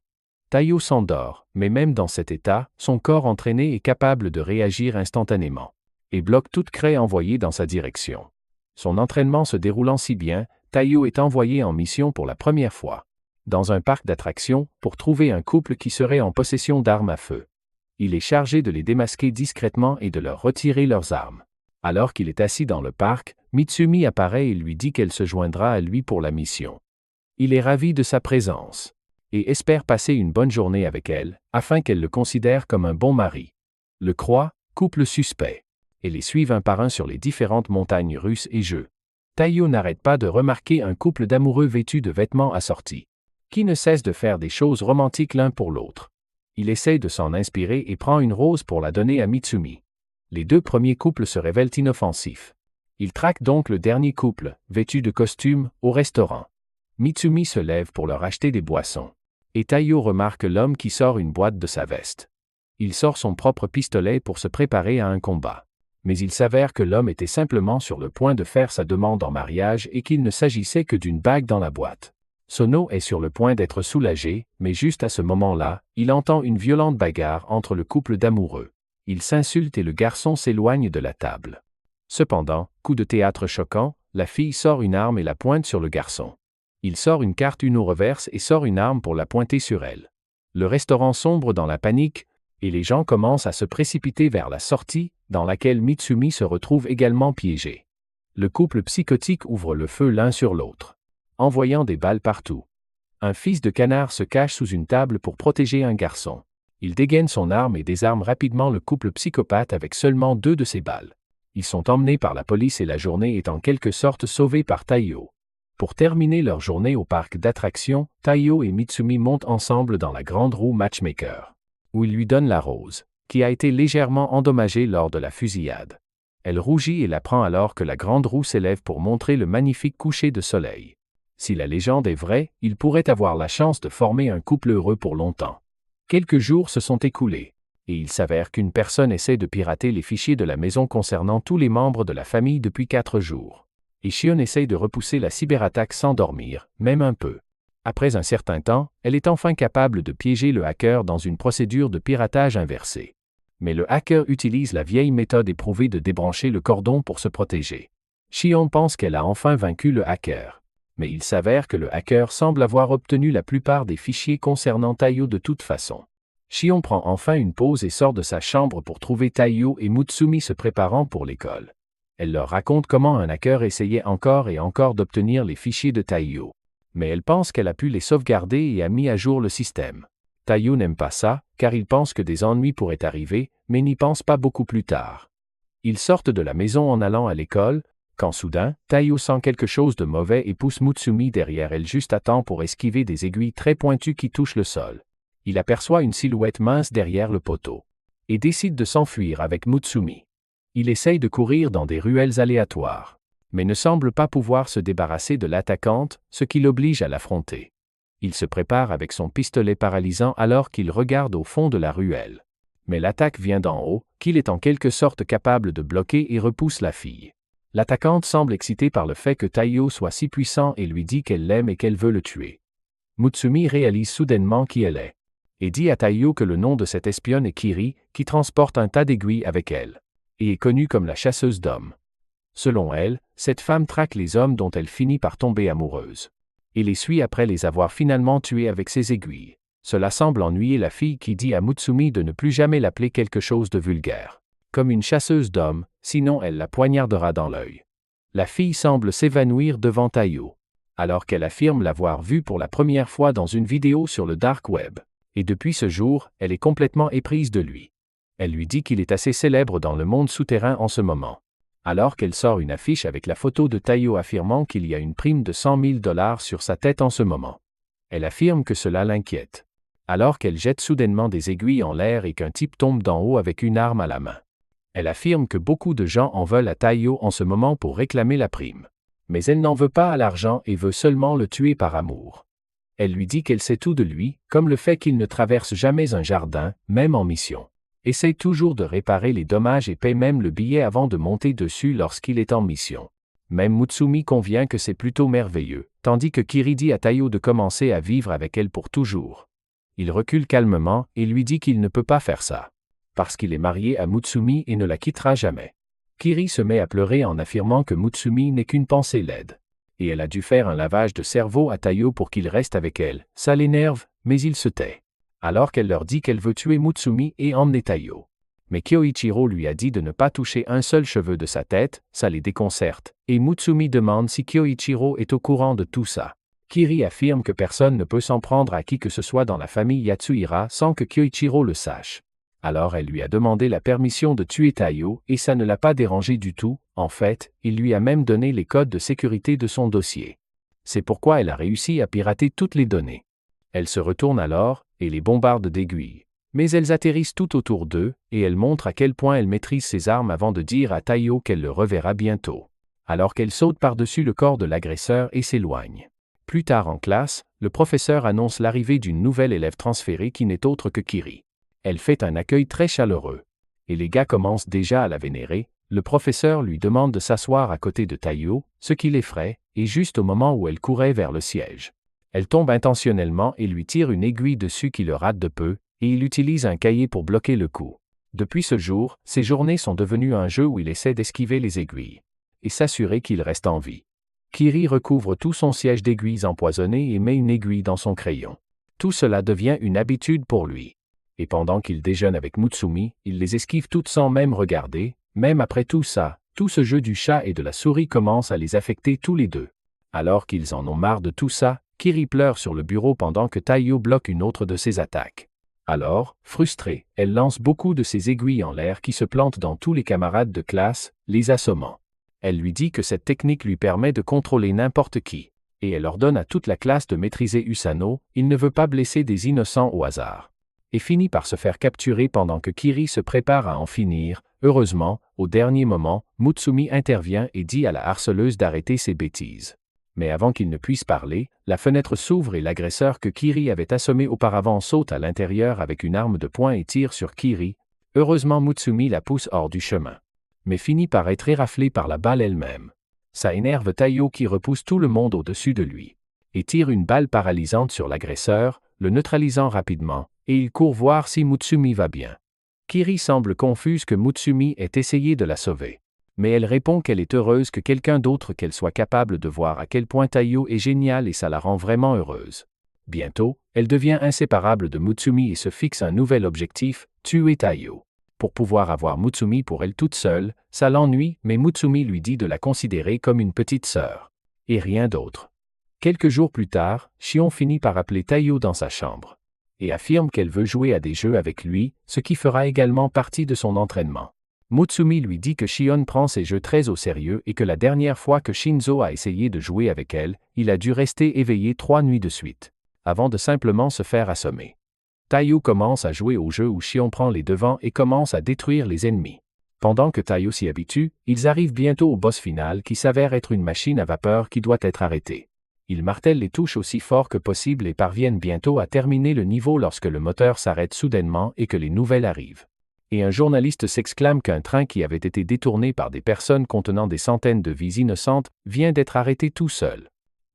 Speaker 1: Taiyo s'endort, mais même dans cet état, son corps entraîné est capable de réagir instantanément et bloque toute craie envoyée dans sa direction. Son entraînement se déroulant si bien, Taiyo est envoyé en mission pour la première fois dans un parc d'attractions pour trouver un couple qui serait en possession d'armes à feu. Il est chargé de les démasquer discrètement et de leur retirer leurs armes. Alors qu'il est assis dans le parc, Mitsumi apparaît et lui dit qu'elle se joindra à lui pour la mission. Il est ravi de sa présence et espère passer une bonne journée avec elle, afin qu'elle le considère comme un bon mari. Le croit, couple suspect, et les suivent un par un sur les différentes montagnes russes et jeux. Taiyo n'arrête pas de remarquer un couple d'amoureux vêtus de vêtements assortis, qui ne cessent de faire des choses romantiques l'un pour l'autre. Il essaie de s'en inspirer et prend une rose pour la donner à Mitsumi. Les deux premiers couples se révèlent inoffensifs. Il traque donc le dernier couple, vêtu de costume, au restaurant. Mitsumi se lève pour leur acheter des boissons. Et Taiyo remarque l'homme qui sort une boîte de sa veste. Il sort son propre pistolet pour se préparer à un combat. Mais il s'avère que l'homme était simplement sur le point de faire sa demande en mariage et qu'il ne s'agissait que d'une bague dans la boîte. Sono est sur le point d'être soulagé, mais juste à ce moment-là, il entend une violente bagarre entre le couple d'amoureux. Ils s'insultent et le garçon s'éloigne de la table. Cependant, coup de théâtre choquant, la fille sort une arme et la pointe sur le garçon. Il sort une carte Uno reverse et sort une arme pour la pointer sur elle. Le restaurant sombre dans la panique, Et les gens commencent à se précipiter vers la sortie, dans laquelle Mitsumi se retrouve également piégé. Le couple psychotique ouvre le feu l'un sur l'autre, envoyant des balles partout. Un fils de canard se cache sous une table pour protéger un garçon. Il dégaine son arme et désarme rapidement le couple psychopathe avec seulement 2 de ses balles. Ils sont emmenés par la police et la journée est en quelque sorte sauvée par Taiyo. Pour terminer leur journée au parc d'attractions, Taiyo et Mitsumi montent ensemble dans la grande roue Matchmaker, où il lui donne la rose, qui a été légèrement endommagée lors de la fusillade. Elle rougit et la prend alors que la grande roue s'élève pour montrer le magnifique coucher de soleil. Si la légende est vraie, ils pourraient avoir la chance de former un couple heureux pour longtemps. Quelques jours se sont écoulés, et il s'avère qu'une personne essaie de pirater les fichiers de la maison concernant tous les membres de la famille depuis 4 jours. Et Shion essaye de repousser la cyberattaque sans dormir, même un peu. Après un certain temps, elle est enfin capable de piéger le hacker dans une procédure de piratage inversée. Mais le hacker utilise la vieille méthode éprouvée de débrancher le cordon pour se protéger. Shion pense qu'elle a enfin vaincu le hacker. Mais il s'avère que le hacker semble avoir obtenu la plupart des fichiers concernant Taiyo de toute façon. Shion prend enfin une pause et sort de sa chambre pour trouver Taiyo et Mutsumi se préparant pour l'école. Elle leur raconte comment un hacker essayait encore et encore d'obtenir les fichiers de Taiyo. Mais elle pense qu'elle a pu les sauvegarder et a mis à jour le système. Taiyo n'aime pas ça, car il pense que des ennuis pourraient arriver, mais n'y pense pas beaucoup plus tard. Ils sortent de la maison en allant à l'école, quand soudain, Taiyo sent quelque chose de mauvais et pousse Mutsumi derrière elle juste à temps pour esquiver des aiguilles très pointues qui touchent le sol. Il aperçoit une silhouette mince derrière le poteau, et décide de s'enfuir avec Mutsumi. Il essaye de courir dans des ruelles aléatoires, mais ne semble pas pouvoir se débarrasser de l'attaquante, ce qui l'oblige à l'affronter. Il se prépare avec son pistolet paralysant alors qu'il regarde au fond de la ruelle. Mais l'attaque vient d'en haut, qu'il est en quelque sorte capable de bloquer et repousse la fille. L'attaquante semble excitée par le fait que Taiyo soit si puissant et lui dit qu'elle l'aime et qu'elle veut le tuer. Mutsumi réalise soudainement qui elle est, et dit à Taiyo que le nom de cette espionne est Kiri, qui transporte un tas d'aiguilles avec elle, et est connue comme la chasseuse d'hommes. Selon elle, cette femme traque les hommes dont elle finit par tomber amoureuse, et les suit après les avoir finalement tués avec ses aiguilles. Cela semble ennuyer la fille qui dit à Mutsumi de ne plus jamais l'appeler quelque chose de vulgaire, comme une chasseuse d'hommes, sinon elle la poignardera dans l'œil. La fille semble s'évanouir devant Taiyo, alors qu'elle affirme l'avoir vue pour la première fois dans une vidéo sur le dark web. Et depuis ce jour, elle est complètement éprise de lui. Elle lui dit qu'il est assez célèbre dans le monde souterrain en ce moment. Alors qu'elle sort une affiche avec la photo de Taiyo affirmant qu'il y a une prime de 100 000 $ sur sa tête en ce moment. Elle affirme que cela l'inquiète. Alors qu'elle jette soudainement des aiguilles en l'air et qu'un type tombe d'en haut avec une arme à la main. Elle affirme que beaucoup de gens en veulent à Taiyo en ce moment pour réclamer la prime. Mais elle n'en veut pas à l'argent et veut seulement le tuer par amour. Elle lui dit qu'elle sait tout de lui, comme le fait qu'il ne traverse jamais un jardin, même en mission. Essaye toujours de réparer les dommages et paie même le billet avant de monter dessus lorsqu'il est en mission. Même Mutsumi convient que c'est plutôt merveilleux, tandis que Kiri dit à Taiyo de commencer à vivre avec elle pour toujours. Il recule calmement et lui dit qu'il ne peut pas faire ça, parce qu'il est marié à Mutsumi et ne la quittera jamais. Kiri se met à pleurer en affirmant que Mutsumi n'est qu'une pensée laide. Et elle a dû faire un lavage de cerveau à Taiyo pour qu'il reste avec elle. Ça l'énerve, mais il se tait. Alors qu'elle leur dit qu'elle veut tuer Mutsumi et emmener Taiyo. Mais Kyoichiro lui a dit de ne pas toucher un seul cheveu de sa tête, ça les déconcerte, et Mutsumi demande si Kyoichiro est au courant de tout ça. Kiri affirme que personne ne peut s'en prendre à qui que ce soit dans la famille Yatsuhira sans que Kyoichiro le sache. Alors elle lui a demandé la permission de tuer Taiyo et ça ne l'a pas dérangé du tout, en fait, il lui a même donné les codes de sécurité de son dossier. C'est pourquoi elle a réussi à pirater toutes les données. Elle se retourne alors, et les bombarde d'aiguilles. Mais elles atterrissent tout autour d'eux, et elle montre à quel point elle maîtrise ses armes avant de dire à Taiyo qu'elle le reverra bientôt. Alors qu'elle saute par-dessus le corps de l'agresseur et s'éloigne. Plus tard en classe, le professeur annonce l'arrivée d'une nouvelle élève transférée qui n'est autre que Kiri. Elle fait un accueil très chaleureux. Et les gars commencent déjà à la vénérer. Le professeur lui demande de s'asseoir à côté de Taiyo, ce qui l'effraie, et juste au moment où elle courait vers le siège. Elle tombe intentionnellement et lui tire une aiguille dessus qui le rate de peu, et il utilise un cahier pour bloquer le coup. Depuis ce jour, ses journées sont devenues un jeu où il essaie d'esquiver les aiguilles, et s'assurer qu'il reste en vie. Kiri recouvre tout son siège d'aiguilles empoisonnées et met une aiguille dans son crayon. Tout cela devient une habitude pour lui. Et pendant qu'il déjeune avec Mutsumi, il les esquive toutes sans même regarder. Même après tout ça, tout ce jeu du chat et de la souris commence à les affecter tous les deux. Alors qu'ils en ont marre de tout ça, Kiri pleure sur le bureau pendant que Taiyo bloque une autre de ses attaques. Alors, frustrée, elle lance beaucoup de ses aiguilles en l'air qui se plantent dans tous les camarades de classe, les assommant. Elle lui dit que cette technique lui permet de contrôler n'importe qui. Et elle ordonne à toute la classe de maîtriser Usano, il ne veut pas blesser des innocents au hasard. Et finit par se faire capturer pendant que Kiri se prépare à en finir. Heureusement, au dernier moment, Mutsumi intervient et dit à la harceleuse d'arrêter ses bêtises. Mais avant qu'il ne puisse parler, la fenêtre s'ouvre et l'agresseur que Kiri avait assommé auparavant saute à l'intérieur avec une arme de poing et tire sur Kiri. Heureusement Mutsumi la pousse hors du chemin. Mais finit par être éraflé par la balle elle-même. Ça énerve Taiyo qui repousse tout le monde au-dessus de lui. Et tire une balle paralysante sur l'agresseur, le neutralisant rapidement, et il court voir si Mutsumi va bien. Kiri semble confuse que Mutsumi ait essayé de la sauver. Mais elle répond qu'elle est heureuse que quelqu'un d'autre qu'elle soit capable de voir à quel point Taiyo est génial et ça la rend vraiment heureuse. Bientôt, elle devient inséparable de Mutsumi et se fixe un nouvel objectif, tuer Taiyo. Pour pouvoir avoir Mutsumi pour elle toute seule, ça l'ennuie, mais Mutsumi lui dit de la considérer comme une petite sœur. Et rien d'autre. Quelques jours plus tard, Shion finit par appeler Taiyo dans sa chambre. Et affirme qu'elle veut jouer à des jeux avec lui, ce qui fera également partie de son entraînement. Mutsumi lui dit que Shion prend ses jeux très au sérieux et que la dernière fois que Shinzo a essayé de jouer avec elle, il a dû rester éveillé 3 nuits de suite, avant de simplement se faire assommer. Taiyo commence à jouer au jeu où Shion prend les devants et commence à détruire les ennemis. Pendant que Taiyo s'y habitue, ils arrivent bientôt au boss final qui s'avère être une machine à vapeur qui doit être arrêtée. Ils martèlent les touches aussi fort que possible et parviennent bientôt à terminer le niveau lorsque le moteur s'arrête soudainement et que les nouvelles arrivent. Et un journaliste s'exclame qu'un train qui avait été détourné par des personnes contenant des centaines de vies innocentes vient d'être arrêté tout seul.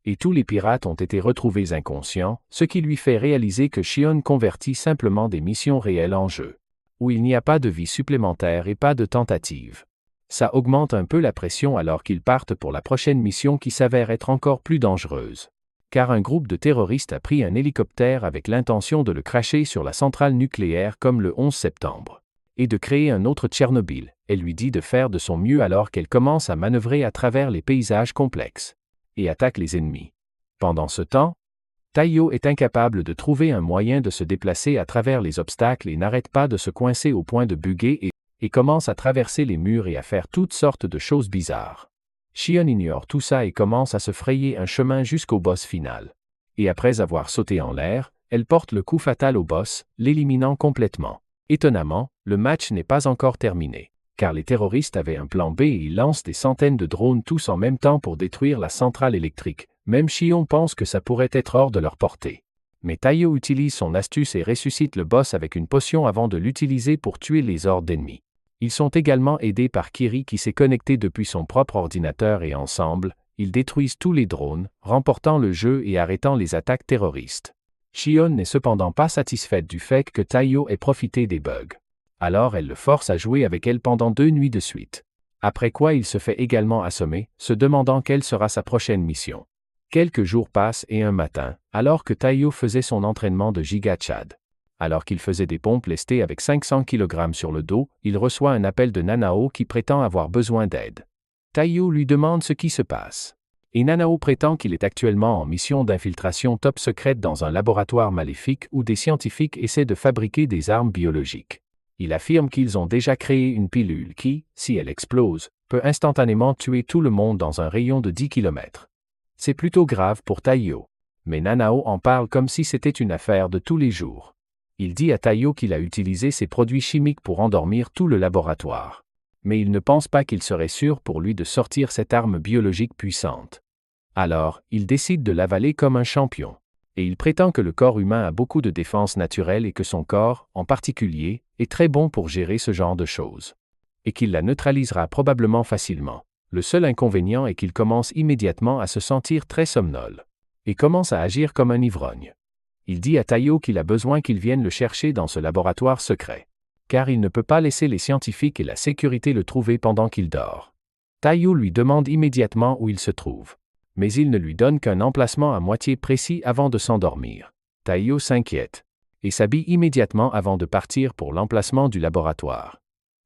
Speaker 1: Et tous les pirates ont été retrouvés inconscients, ce qui lui fait réaliser que Shion convertit simplement des missions réelles en jeu, où il n'y a pas de vie supplémentaire et pas de tentative. Ça augmente un peu la pression alors qu'ils partent pour la prochaine mission qui s'avère être encore plus dangereuse. Car un groupe de terroristes a pris un hélicoptère avec l'intention de le crasher sur la centrale nucléaire comme le 11 septembre. Et de créer un autre Tchernobyl. Elle lui dit de faire de son mieux alors qu'elle commence à manœuvrer à travers les paysages complexes. Et attaque les ennemis. Pendant ce temps, Taiyo est incapable de trouver un moyen de se déplacer à travers les obstacles et n'arrête pas de se coincer au point de bugger et commence à traverser les murs et à faire toutes sortes de choses bizarres. Shion ignore tout ça et commence à se frayer un chemin jusqu'au boss final. Et après avoir sauté en l'air, elle porte le coup fatal au boss, l'éliminant complètement. Étonnamment, le match n'est pas encore terminé, car les terroristes avaient un plan B et ils lancent des centaines de drones tous en même temps pour détruire la centrale électrique. Même Shion pense que ça pourrait être hors de leur portée. Mais Taiyo utilise son astuce et ressuscite le boss avec une potion avant de l'utiliser pour tuer les hordes d'ennemis. Ils sont également aidés par Kiri qui s'est connecté depuis son propre ordinateur et ensemble, ils détruisent tous les drones, remportant le jeu et arrêtant les attaques terroristes. Shion n'est cependant pas satisfaite du fait que Taiyo ait profité des bugs. Alors elle le force à jouer avec elle pendant 2 nuits de suite. Après quoi il se fait également assommer, se demandant quelle sera sa prochaine mission. Quelques jours passent et un matin, alors que Taiyo faisait son entraînement de Giga Chad. Alors qu'il faisait des pompes lestées avec 500 kg sur le dos, il reçoit un appel de Nanao qui prétend avoir besoin d'aide. Taiyo lui demande ce qui se passe. Et Nanao prétend qu'il est actuellement en mission d'infiltration top secrète dans un laboratoire maléfique où des scientifiques essaient de fabriquer des armes biologiques. Il affirme qu'ils ont déjà créé une pilule qui, si elle explose, peut instantanément tuer tout le monde dans un rayon de 10 km. C'est plutôt grave pour Taiyo. Mais Nanao en parle comme si c'était une affaire de tous les jours. Il dit à Taiyo qu'il a utilisé ses produits chimiques pour endormir tout le laboratoire. Mais il ne pense pas qu'il serait sûr pour lui de sortir cette arme biologique puissante. Alors, il décide de l'avaler comme un champion. Et il prétend que le corps humain a beaucoup de défenses naturelles et que son corps, en particulier, est très bon pour gérer ce genre de choses. Et qu'il la neutralisera probablement facilement. Le seul inconvénient est qu'il commence immédiatement à se sentir très somnole. Et commence à agir comme un ivrogne. Il dit à Taiyo qu'il a besoin qu'il vienne le chercher dans ce laboratoire secret. Car il ne peut pas laisser les scientifiques et la sécurité le trouver pendant qu'il dort. Taiyo lui demande immédiatement où il se trouve. Mais il ne lui donne qu'un emplacement à moitié précis avant de s'endormir. Taiyo s'inquiète. et s'habille immédiatement avant de partir pour l'emplacement du laboratoire.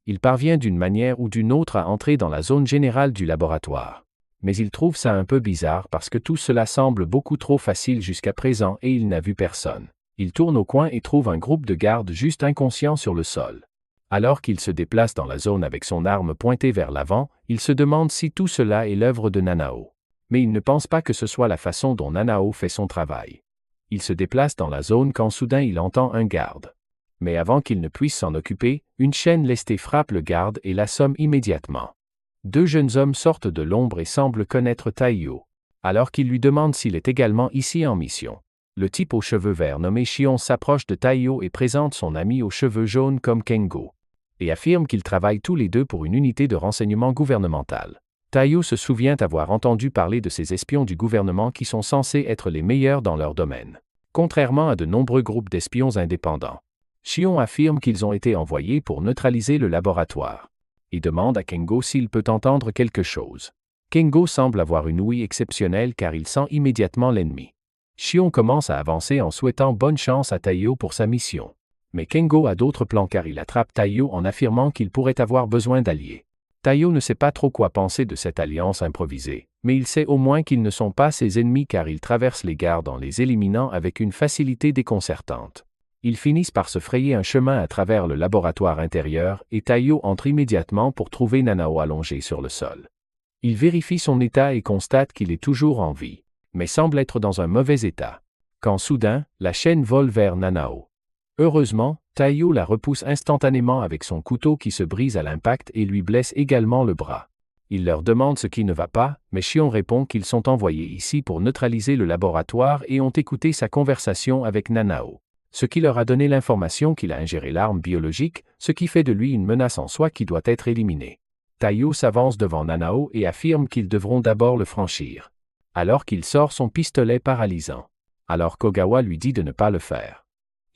Speaker 1: Il parvient d'une manière ou d'une autre à entrer dans la zone générale du laboratoire. Mais il trouve ça un peu bizarre parce que tout cela semble beaucoup trop facile jusqu'à présent et il n'a vu personne. Il tourne au coin et trouve un groupe de gardes juste inconscients sur le sol. Alors qu'il se déplace dans la zone avec son arme pointée vers l'avant, il se demande si tout cela est l'œuvre de Nanao. Mais il ne pense pas que ce soit la façon dont Nanao fait son travail. Il se déplace dans la zone quand soudain il entend un garde. Mais avant qu'il ne puisse s'en occuper, une chaîne lestée frappe le garde et l'assomme immédiatement. Deux jeunes hommes sortent de l'ombre et semblent connaître Taiyo. Alors qu'il lui demande s'il est également ici en mission. Le type aux cheveux verts nommé Shion s'approche de Taiyo et présente son ami aux cheveux jaunes comme Kengo. Et affirme qu'ils travaillent tous les deux pour une unité de renseignement gouvernemental. Taiyo se souvient avoir entendu parler de ces espions du gouvernement qui sont censés être les meilleurs dans leur domaine. Contrairement à de nombreux groupes d'espions indépendants. Shion affirme qu'ils ont été envoyés pour neutraliser le laboratoire. Et demande à Kengo s'il peut entendre quelque chose. Kengo semble avoir une ouïe exceptionnelle car il sent immédiatement l'ennemi. Shion commence à avancer en souhaitant bonne chance à Taiyo pour sa mission. Mais Kengo a d'autres plans car il attrape Taiyo en affirmant qu'il pourrait avoir besoin d'alliés. Taiyo ne sait pas trop quoi penser de cette alliance improvisée, mais il sait au moins qu'ils ne sont pas ses ennemis car ils traversent les gardes en les éliminant avec une facilité déconcertante. Ils finissent par se frayer un chemin à travers le laboratoire intérieur et Taiyo entre immédiatement pour trouver Nanao allongé sur le sol. Il vérifie son état et constate qu'il est toujours en vie, mais semble être dans un mauvais état. Quand soudain, la chaîne vole vers Nanao. Heureusement, Taiyo la repousse instantanément avec son couteau qui se brise à l'impact et lui blesse également le bras. Il leur demande ce qui ne va pas, mais Shion répond qu'ils sont envoyés ici pour neutraliser le laboratoire et ont écouté sa conversation avec Nanao. Ce qui leur a donné l'information qu'il a ingéré l'arme biologique, ce qui fait de lui une menace en soi qui doit être éliminée. Taiyo s'avance devant Nanao et affirme qu'ils devront d'abord le franchir. Alors qu'il sort son pistolet paralysant. Alors Kogawa lui dit de ne pas le faire.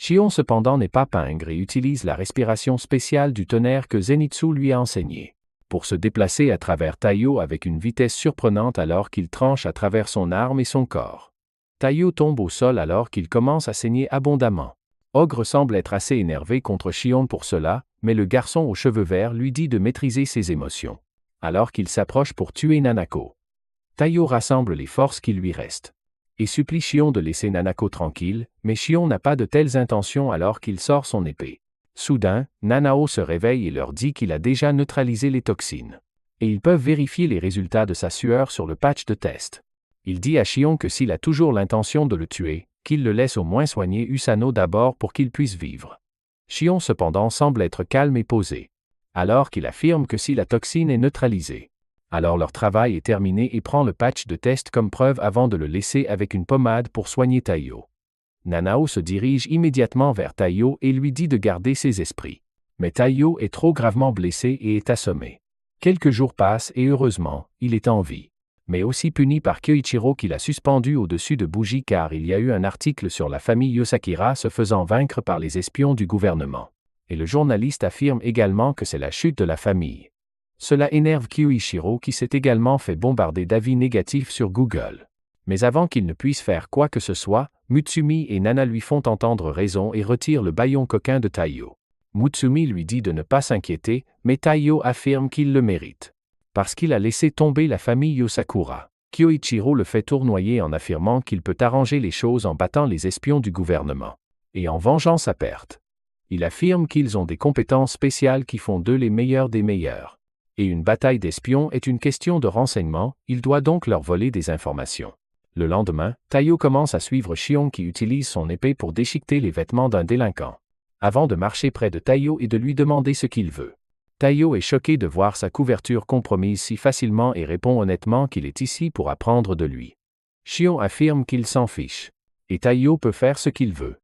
Speaker 1: Shion cependant n'est pas pingre et utilise la respiration spéciale du tonnerre que Zenitsu lui a enseignée. Pour se déplacer à travers Taiyo avec une vitesse surprenante alors qu'il tranche à travers son arme et son corps. Taiyo tombe au sol alors qu'il commence à saigner abondamment. Ogre semble être assez énervé contre Shion pour cela, mais le garçon aux cheveux verts lui dit de maîtriser ses émotions. Alors qu'il s'approche pour tuer Nanako. Taiyo rassemble les forces qui lui restent. Et supplie Shion de laisser Nanako tranquille, mais Shion n'a pas de telles intentions alors qu'il sort son épée. Soudain, Nanao se réveille et leur dit qu'il a déjà neutralisé les toxines. Et ils peuvent vérifier les résultats de sa sueur sur le patch de test. Il dit à Shion que s'il a toujours l'intention de le tuer, qu'il le laisse au moins soigner Usano d'abord pour qu'il puisse vivre. Shion cependant semble être calme et posé. Alors qu'il affirme que si la toxine est neutralisée. Alors leur travail est terminé et prend le patch de test comme preuve avant de le laisser avec une pommade pour soigner Taiyo. Nanao se dirige immédiatement vers Taiyo et lui dit de garder ses esprits. Mais Taiyo est trop gravement blessé et est assommé. Quelques jours passent et heureusement, il est en vie. Mais aussi puni par Kyoichiro qui l'a suspendu au-dessus de bougies car il y a eu un article sur la famille Yosakira se faisant vaincre par les espions du gouvernement. Et le journaliste affirme également que c'est la chute de la famille. Cela énerve Kyoichiro qui s'est également fait bombarder d'avis négatifs sur Google. Mais avant qu'il ne puisse faire quoi que ce soit, Mutsumi et Nana lui font entendre raison et retirent le bâillon coquin de Taiyo. Mutsumi lui dit de ne pas s'inquiéter, mais Taiyo affirme qu'il le mérite. Parce qu'il a laissé tomber la famille Yosakura. Kyoichiro le fait tournoyer en affirmant qu'il peut arranger les choses en battant les espions du gouvernement. Et en vengeant sa perte. Il affirme qu'ils ont des compétences spéciales qui font d'eux les meilleurs des meilleurs. Et une bataille d'espions est une question de renseignement, il doit donc leur voler des informations. Le lendemain, Taiyo commence à suivre Shion qui utilise son épée pour déchiqueter les vêtements d'un délinquant. Avant de marcher près de Taiyo et de lui demander ce qu'il veut. Taiyo est choqué de voir sa couverture compromise si facilement et répond honnêtement qu'il est ici pour apprendre de lui. Shion affirme qu'il s'en fiche. Et Taiyo peut faire ce qu'il veut.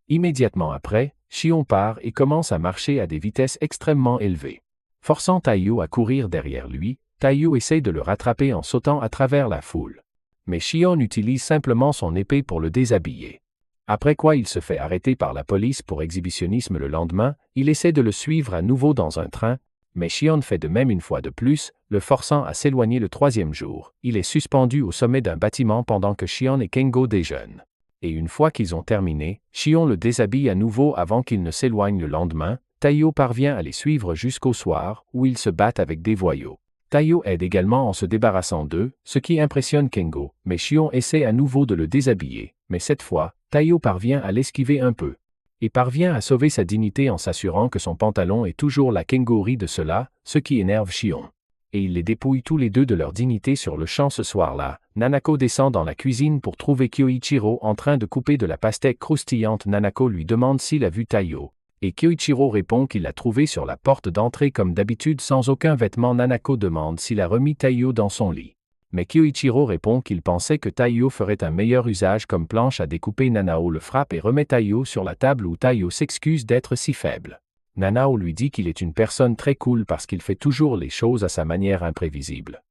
Speaker 1: Immédiatement après, Shion part et commence à marcher à des vitesses extrêmement élevées. Forçant Taiyo à courir derrière lui, Taiyo essaie de le rattraper en sautant à travers la foule. Mais Shion utilise simplement son épée pour le déshabiller. Après quoi il se fait arrêter par la police pour exhibitionnisme le lendemain, il essaie de le suivre à nouveau dans un train, mais Shion fait de même une fois de plus, le forçant à s'éloigner le troisième jour. Il est suspendu au sommet d'un bâtiment pendant que Shion et Kengo déjeunent. Et une fois qu'ils ont terminé, Shion le déshabille à nouveau avant qu'il ne s'éloigne le lendemain. Taiyo parvient à les suivre jusqu'au soir, où ils se battent avec des voyous. Taiyo aide également en se débarrassant d'eux, ce qui impressionne Kengo, mais Shion essaie à nouveau de le déshabiller, mais cette fois, Taiyo parvient à l'esquiver un peu. Et parvient à sauver sa dignité en s'assurant que son pantalon est toujours là. Kengo rit de cela, ce qui énerve Shion. Et il les dépouille tous les deux de leur dignité sur le champ ce soir-là. Nanako descend dans la cuisine pour trouver Kyoichiro en train de couper de la pastèque croustillante. Nanako lui demande s'il a vu Taiyo. Et Kyoichiro répond qu'il l'a trouvé sur la porte d'entrée comme d'habitude sans aucun vêtement. Nanako demande s'il a remis Taiyo dans son lit. Mais Kyoichiro répond qu'il pensait que Taiyo ferait un meilleur usage comme planche à découper. Nanao le frappe et remet Taiyo sur la table où Taiyo s'excuse d'être si faible. Nanao lui dit qu'il est une personne très cool parce qu'il fait toujours les choses à sa manière imprévisible.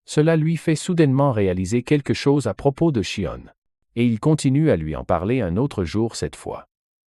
Speaker 1: Cela lui fait soudainement réaliser quelque chose à propos de Shion. Et il continue à lui en parler un autre jour cette fois.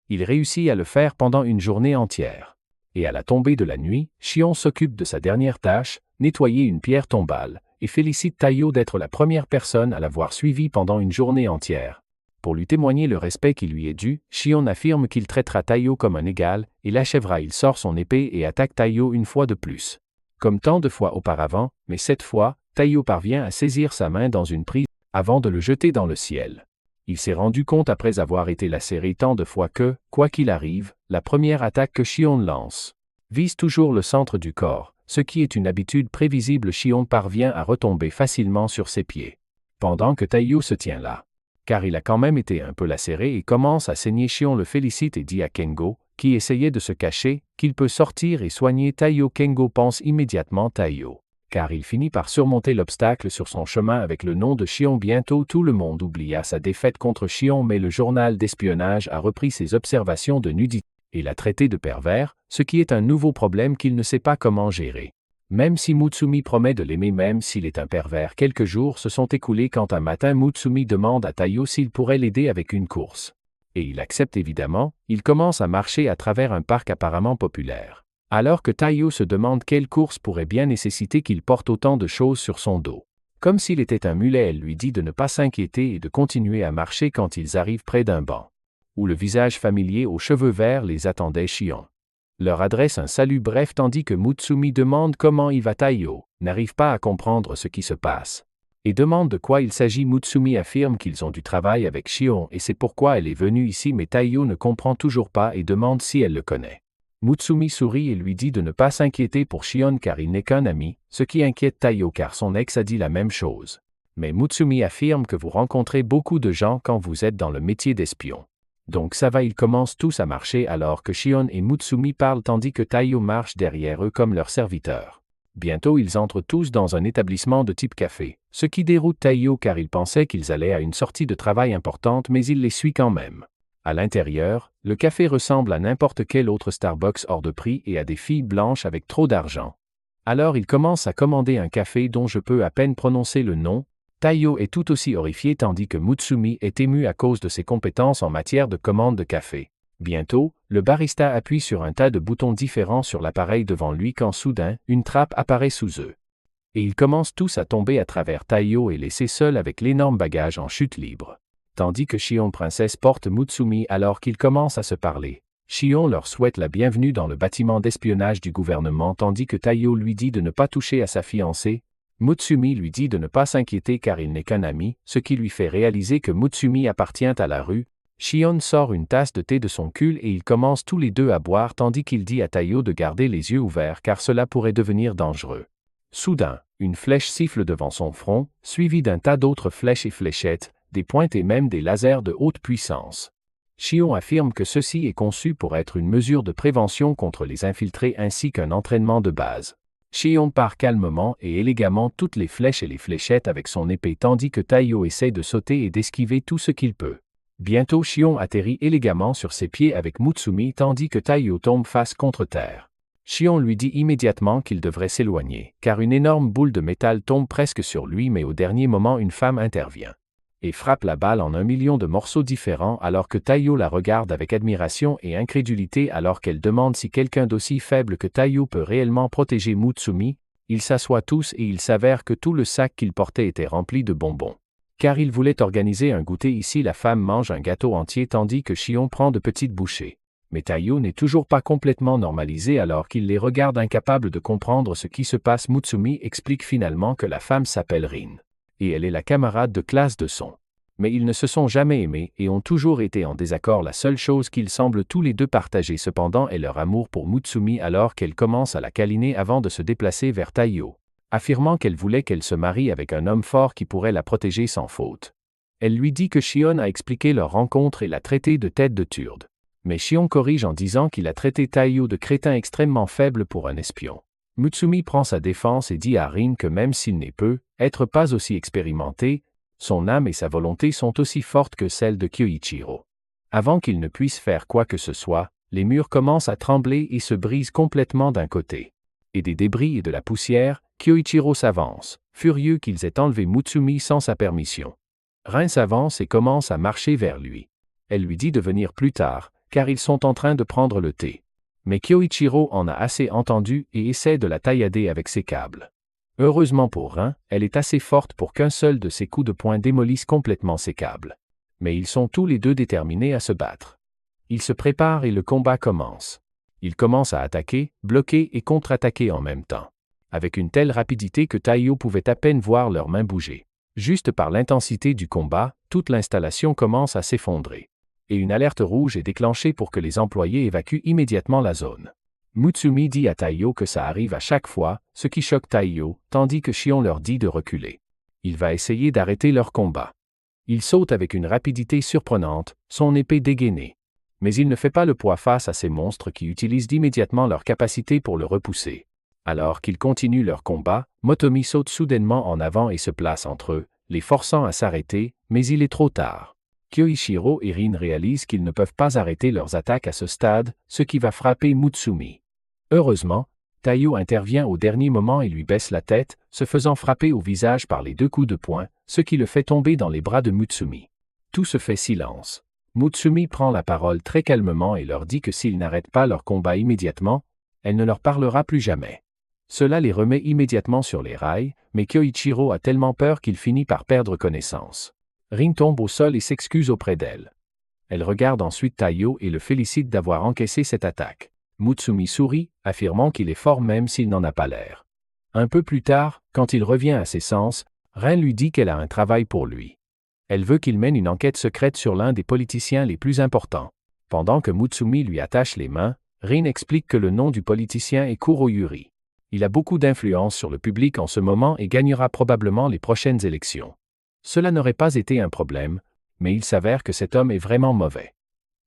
Speaker 1: Il réussit à le faire pendant une journée entière. Et à la tombée de la nuit, Shion s'occupe de sa dernière tâche, nettoyer une pierre tombale, et félicite Taiyo d'être la première personne à l'avoir suivi pendant une journée entière. Pour lui témoigner le respect qui lui est dû, Shion affirme qu'il traitera Taiyo comme un égal, et l'achèvera. Il sort son épée et attaque Taiyo une fois de plus. Comme tant de fois auparavant, mais cette fois, Taiyo parvient à saisir sa main dans une prise, avant de le jeter dans le ciel. Il s'est rendu compte après avoir été lacéré tant de fois que, quoi qu'il arrive, la première attaque que Shion lance vise toujours le centre du corps, ce qui est une habitude prévisible. Shion parvient à retomber facilement sur ses pieds. Pendant que Taiyo se tient là. Car il a quand même été un peu lacéré et commence à saigner. Shion le félicite et dit à Kengo, qui essayait de se cacher, qu'il peut sortir et soigner Taiyo. Kengo pense immédiatement Taiyo. Car il finit par surmonter l'obstacle sur son chemin avec le nom de Shion. Bientôt tout le monde oublia sa défaite contre Shion, mais le journal d'espionnage a repris ses observations de nudité et l'a traité de pervers, ce qui est un nouveau problème qu'il ne sait pas comment gérer. Même si Mutsumi promet de l'aimer même s'il est un pervers, quelques jours se sont écoulés quand un matin Mutsumi demande à Taiyo s'il pourrait l'aider avec une course. Et il accepte évidemment. Il commence à marcher à travers un parc apparemment populaire. Alors que Taiyo se demande quelle course pourrait bien nécessiter qu'il porte autant de choses sur son dos. Comme s'il était un mulet, elle lui dit de ne pas s'inquiéter et de continuer à marcher quand ils arrivent près d'un banc, où le visage familier aux cheveux verts les attendait. Shion leur adresse un salut bref tandis que Mutsumi demande comment il va. Taiyo n'arrive pas à comprendre ce qui se passe et demande de quoi il s'agit. Mutsumi affirme qu'ils ont du travail avec Shion et c'est pourquoi elle est venue ici, mais Taiyo ne comprend toujours pas et demande si elle le connaît. Mutsumi sourit et lui dit de ne pas s'inquiéter pour Shion car il n'est qu'un ami, ce qui inquiète Taiyo car son ex a dit la même chose. Mais Mutsumi affirme que vous rencontrez beaucoup de gens quand vous êtes dans le métier d'espion. Donc ça va. Ils commencent tous à marcher alors que Shion et Mutsumi parlent tandis que Taiyo marche derrière eux comme leur serviteur. Bientôt ils entrent tous dans un établissement de type café, ce qui déroute Taiyo car il pensait qu'ils allaient à une sortie de travail importante, mais il les suit quand même. À l'intérieur, le café ressemble à n'importe quel autre Starbucks hors de prix et à des filles blanches avec trop d'argent. Alors il commence à commander un café dont je peux à peine prononcer le nom. Taiyo est tout aussi horrifié tandis que Mutsumi est ému à cause de ses compétences en matière de commande de café. Bientôt, le barista appuie sur un tas de boutons différents sur l'appareil devant lui quand soudain, une trappe apparaît sous eux. Et ils commencent tous à tomber à travers Taiyo et laissé seul avec l'énorme bagage en chute libre. Tandis que Shion Princesse porte Mutsumi alors qu'ils commencent à se parler. Shion leur souhaite la bienvenue dans le bâtiment d'espionnage du gouvernement tandis que Taiyo lui dit de ne pas toucher à sa fiancée. Mutsumi lui dit de ne pas s'inquiéter car il n'est qu'un ami, ce qui lui fait réaliser que Mutsumi appartient à la rue. Shion sort une tasse de thé de son cul et ils commencent tous les deux à boire tandis qu'il dit à Taiyo de garder les yeux ouverts car cela pourrait devenir dangereux. Soudain, une flèche siffle devant son front, suivie d'un tas d'autres flèches et fléchettes, des pointes et même des lasers de haute puissance. Shion affirme que ceci est conçu pour être une mesure de prévention contre les infiltrés ainsi qu'un entraînement de base. Shion part calmement et élégamment toutes les flèches et les fléchettes avec son épée tandis que Taiyo essaie de sauter et d'esquiver tout ce qu'il peut. Bientôt Shion atterrit élégamment sur ses pieds avec Mutsumi tandis que Taiyo tombe face contre terre. Shion lui dit immédiatement qu'il devrait s'éloigner, car une énorme boule de métal tombe presque sur lui, mais au dernier moment une femme intervient et frappe la balle en 1 million de morceaux différents alors que Taiyo la regarde avec admiration et incrédulité alors qu'elle demande si quelqu'un d'aussi faible que Taiyo peut réellement protéger Mutsumi. Ils s'assoient tous et il s'avère que tout le sac qu'il portait était rempli de bonbons. car il voulait organiser un goûter ici. La femme mange un gâteau entier tandis que Shion prend de petites bouchées. Mais Taiyo n'est toujours pas complètement normalisé alors qu'il les regarde incapable de comprendre ce qui se passe. Mutsumi explique finalement que la femme s'appelle Rin. Et elle est la camarade de classe de son. Mais ils ne se sont jamais aimés et ont toujours été en désaccord. La seule chose qu'ils semblent tous les deux partager cependant est leur amour pour Mutsumi alors qu'elle commence à la câliner avant de se déplacer vers Taiyo, affirmant qu'elle voulait qu'elle se marie avec un homme fort qui pourrait la protéger sans faute. Elle lui dit que Shion a expliqué leur rencontre et l'a traité de tête de turde. Mais Shion corrige en disant qu'il a traité Taiyo de crétin extrêmement faible pour un espion. Mutsumi prend sa défense et dit à Rin que même s'il n'est être pas aussi expérimenté, son âme et sa volonté sont aussi fortes que celles de Kyoichiro. Avant qu'il ne puisse faire quoi que ce soit, les murs commencent à trembler et se brisent complètement d'un côté. Et des débris et de la poussière, Kyoichiro s'avance, furieux qu'ils aient enlevé Mutsumi sans sa permission. Rin s'avance et commence à marcher vers lui. Elle lui dit de venir plus tard, car ils sont en train de prendre le thé. Mais Kyoichiro en a assez entendu et essaie de la taillader avec ses câbles. Heureusement pour Rin, elle est assez forte pour qu'un seul de ses coups de poing démolisse complètement ses câbles. Mais ils sont tous les deux déterminés à se battre. Ils se préparent et le combat commence. Ils commencent à attaquer, bloquer et contre-attaquer en même temps. Avec une telle rapidité que Taiyo pouvait à peine voir leurs mains bouger. Juste par l'intensité du combat, toute l'installation commence à s'effondrer. Et une alerte rouge est déclenchée pour que les employés évacuent immédiatement la zone. Mutsumi dit à Taiyo que ça arrive à chaque fois, ce qui choque Taiyo, tandis que Shion leur dit de reculer. Il va essayer d'arrêter leur combat. Il saute avec une rapidité surprenante, son épée dégainée. Mais il ne fait pas le poids face à ces monstres qui utilisent immédiatement leur capacité pour le repousser. Alors qu'ils continuent leur combat, Motomi saute soudainement en avant et se place entre eux, les forçant à s'arrêter, mais il est trop tard. Kyoichiro et Rin réalisent qu'ils ne peuvent pas arrêter leurs attaques à ce stade, ce qui va frapper Mutsumi. Heureusement, Taiyo intervient au dernier moment et lui baisse la tête, se faisant frapper au visage par les 2 coups de poing, ce qui le fait tomber dans les bras de Mutsumi. Tout se fait silence. Mutsumi prend la parole très calmement et leur dit que s'ils n'arrêtent pas leur combat immédiatement, elle ne leur parlera plus jamais. Cela les remet immédiatement sur les rails, mais Kyoichiro a tellement peur qu'il finit par perdre connaissance. Rin tombe au sol et s'excuse auprès d'elle. Elle regarde ensuite Taiyo et le félicite d'avoir encaissé cette attaque. Mutsumi sourit, affirmant qu'il est fort même s'il n'en a pas l'air. Un peu plus tard, quand il revient à ses sens, Rin lui dit qu'elle a un travail pour lui. Elle veut qu'il mène une enquête secrète sur l'un des politiciens les plus importants. Pendant que Mutsumi lui attache les mains, Rin explique que le nom du politicien est Kuroyuri. Il a beaucoup d'influence sur le public en ce moment et gagnera probablement les prochaines élections. Cela n'aurait pas été un problème, mais il s'avère que cet homme est vraiment mauvais.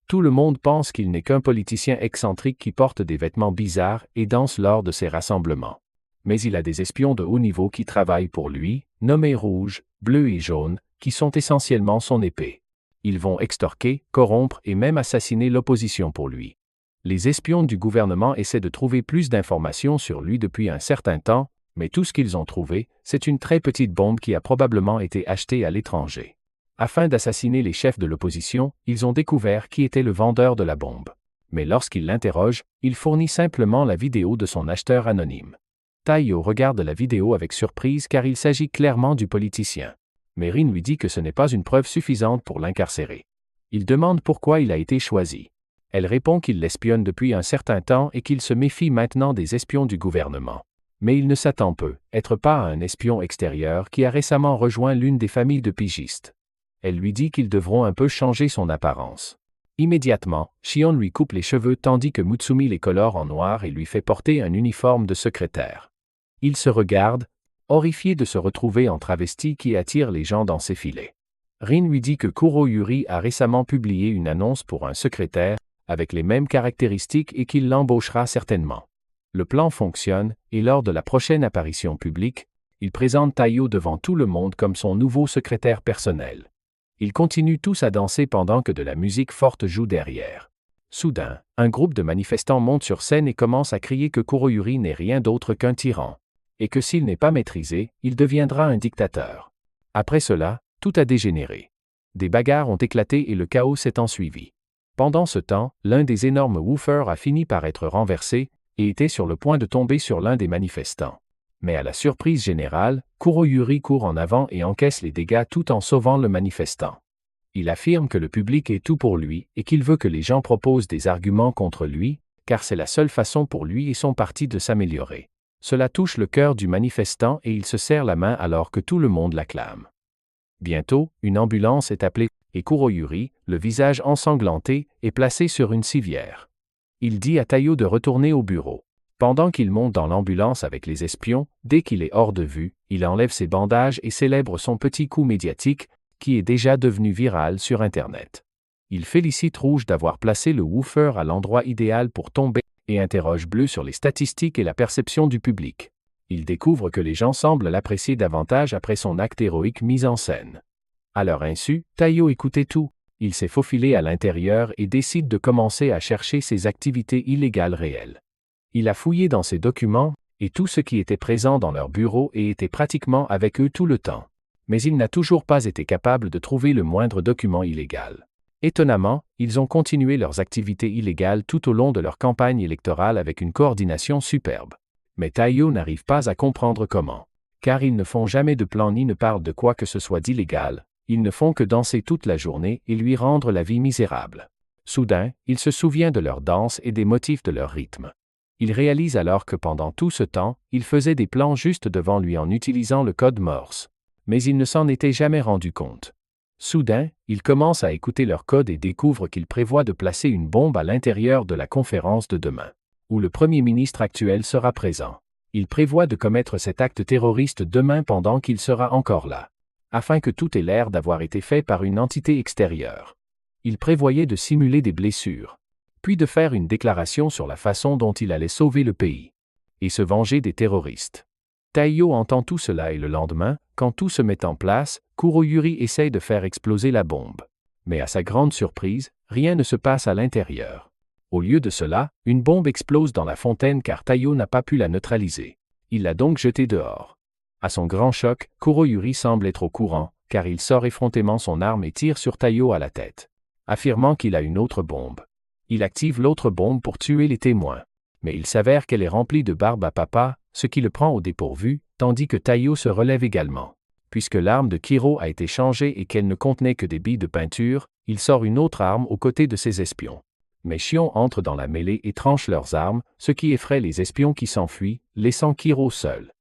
Speaker 1: Tout le monde pense qu'il n'est qu'un politicien excentrique qui porte des vêtements bizarres et danse lors de ses rassemblements. Mais il a des espions de haut niveau qui travaillent pour lui, nommés Rouge, Bleu et Jaune, qui sont essentiellement son épée. Ils vont extorquer, corrompre et même assassiner l'opposition pour lui. Les espions du gouvernement essaient de trouver plus d'informations sur lui depuis un certain temps, mais tout ce qu'ils ont trouvé, c'est une très petite bombe qui a probablement été achetée à l'étranger. Afin d'assassiner les chefs de l'opposition, ils ont découvert qui était le vendeur de la bombe. Mais lorsqu'ils l'interrogent, il fournit simplement la vidéo de son acheteur anonyme. Taiyo regarde la vidéo avec surprise car il s'agit clairement du politicien. Mais Rin lui dit que ce n'est pas une preuve suffisante pour l'incarcérer. Il demande pourquoi il a été choisi. Elle répond qu'il l'espionne depuis un certain temps et qu'il se méfie maintenant des espions du gouvernement. Mais il ne s'attend peut-être pas à un espion extérieur qui a récemment rejoint l'une des familles de pigistes. Elle lui dit qu'ils devront un peu changer son apparence. Immédiatement, Shion lui coupe les cheveux tandis que Mutsumi les colore en noir et lui fait porter un uniforme de secrétaire. Il se regarde, horrifié de se retrouver en travesti qui attire les gens dans ses filets. Rin lui dit que Kuroyuri a récemment publié une annonce pour un secrétaire, avec les mêmes caractéristiques et qu'il l'embauchera certainement. Le plan fonctionne, et lors de la prochaine apparition publique, il présente Taiyo devant tout le monde comme son nouveau secrétaire personnel. Ils continuent tous à danser pendant que de la musique forte joue derrière. Soudain, un groupe de manifestants monte sur scène et commence à crier que Kuroyuri n'est rien d'autre qu'un tyran, et que s'il n'est pas maîtrisé, il deviendra un dictateur. Après cela, tout a dégénéré. Des bagarres ont éclaté et le chaos s'est ensuivi. Pendant ce temps, l'un des énormes woofers a fini par être renversé, et était sur le point de tomber sur l'un des manifestants. Mais à la surprise générale, Kuroyuri court en avant et encaisse les dégâts tout en sauvant le manifestant. Il affirme que le public est tout pour lui et qu'il veut que les gens proposent des arguments contre lui, car c'est la seule façon pour lui et son parti de s'améliorer. Cela touche le cœur du manifestant et il se serre la main alors que tout le monde l'acclame. Bientôt, une ambulance est appelée et Kuroyuri, le visage ensanglanté, est placé sur une civière. Il dit à Taiyo de retourner au bureau. Pendant qu'il monte dans l'ambulance avec les espions, dès qu'il est hors de vue, il enlève ses bandages et célèbre son petit coup médiatique, qui est déjà devenu viral sur Internet. Il félicite Rouge d'avoir placé le woofer à l'endroit idéal pour tomber et interroge Bleu sur les statistiques et la perception du public. Il découvre que les gens semblent l'apprécier davantage après son acte héroïque mis en scène. À leur insu, Taiyo écoutait tout. Il s'est faufilé à l'intérieur et décide de commencer à chercher ses activités illégales réelles. Il a fouillé dans ses documents, et tout ce qui était présent dans leur bureau et était pratiquement avec eux tout le temps. Mais il n'a toujours pas été capable de trouver le moindre document illégal. Étonnamment, ils ont continué leurs activités illégales tout au long de leur campagne électorale avec une coordination superbe. Mais Taiyo n'arrive pas à comprendre comment. Car ils ne font jamais de plan ni ne parlent de quoi que ce soit d'illégal, ils ne font que danser toute la journée et lui rendre la vie misérable. Soudain, il se souvient de leur danse et des motifs de leur rythme. Il réalise alors que pendant tout ce temps, il faisait des plans juste devant lui en utilisant le code Morse. Mais il ne s'en était jamais rendu compte. Soudain, il commence à écouter leur code et découvre qu'il prévoit de placer une bombe à l'intérieur de la conférence de demain, où le Premier ministre actuel sera présent. Il prévoit de commettre cet acte terroriste demain pendant qu'il sera encore là, afin que tout ait l'air d'avoir été fait par une entité extérieure. Il prévoyait de simuler des blessures, puis de faire une déclaration sur la façon dont il allait sauver le pays, et se venger des terroristes. Taiyo entend tout cela et le lendemain, quand tout se met en place, Kuroyuri essaye de faire exploser la bombe. Mais à sa grande surprise, rien ne se passe à l'intérieur. Au lieu de cela, une bombe explose dans la fontaine car Taiyo n'a pas pu la neutraliser. Il l'a donc jetée dehors. À son grand choc, Kuroyuri semble être au courant, car il sort effrontément son arme et tire sur Taiyo à la tête, affirmant qu'il a une autre bombe. Il active l'autre bombe pour tuer les témoins. Mais il s'avère qu'elle est remplie de barbe à papa, ce qui le prend au dépourvu, tandis que Taiyo se relève également. Puisque l'arme de Kiro a été changée et qu'elle ne contenait que des billes de peinture, il sort une autre arme aux côtés de ses espions. Mais Shion entre dans la mêlée et tranche leurs armes, ce qui effraie les espions qui s'enfuient, laissant Kiro seul.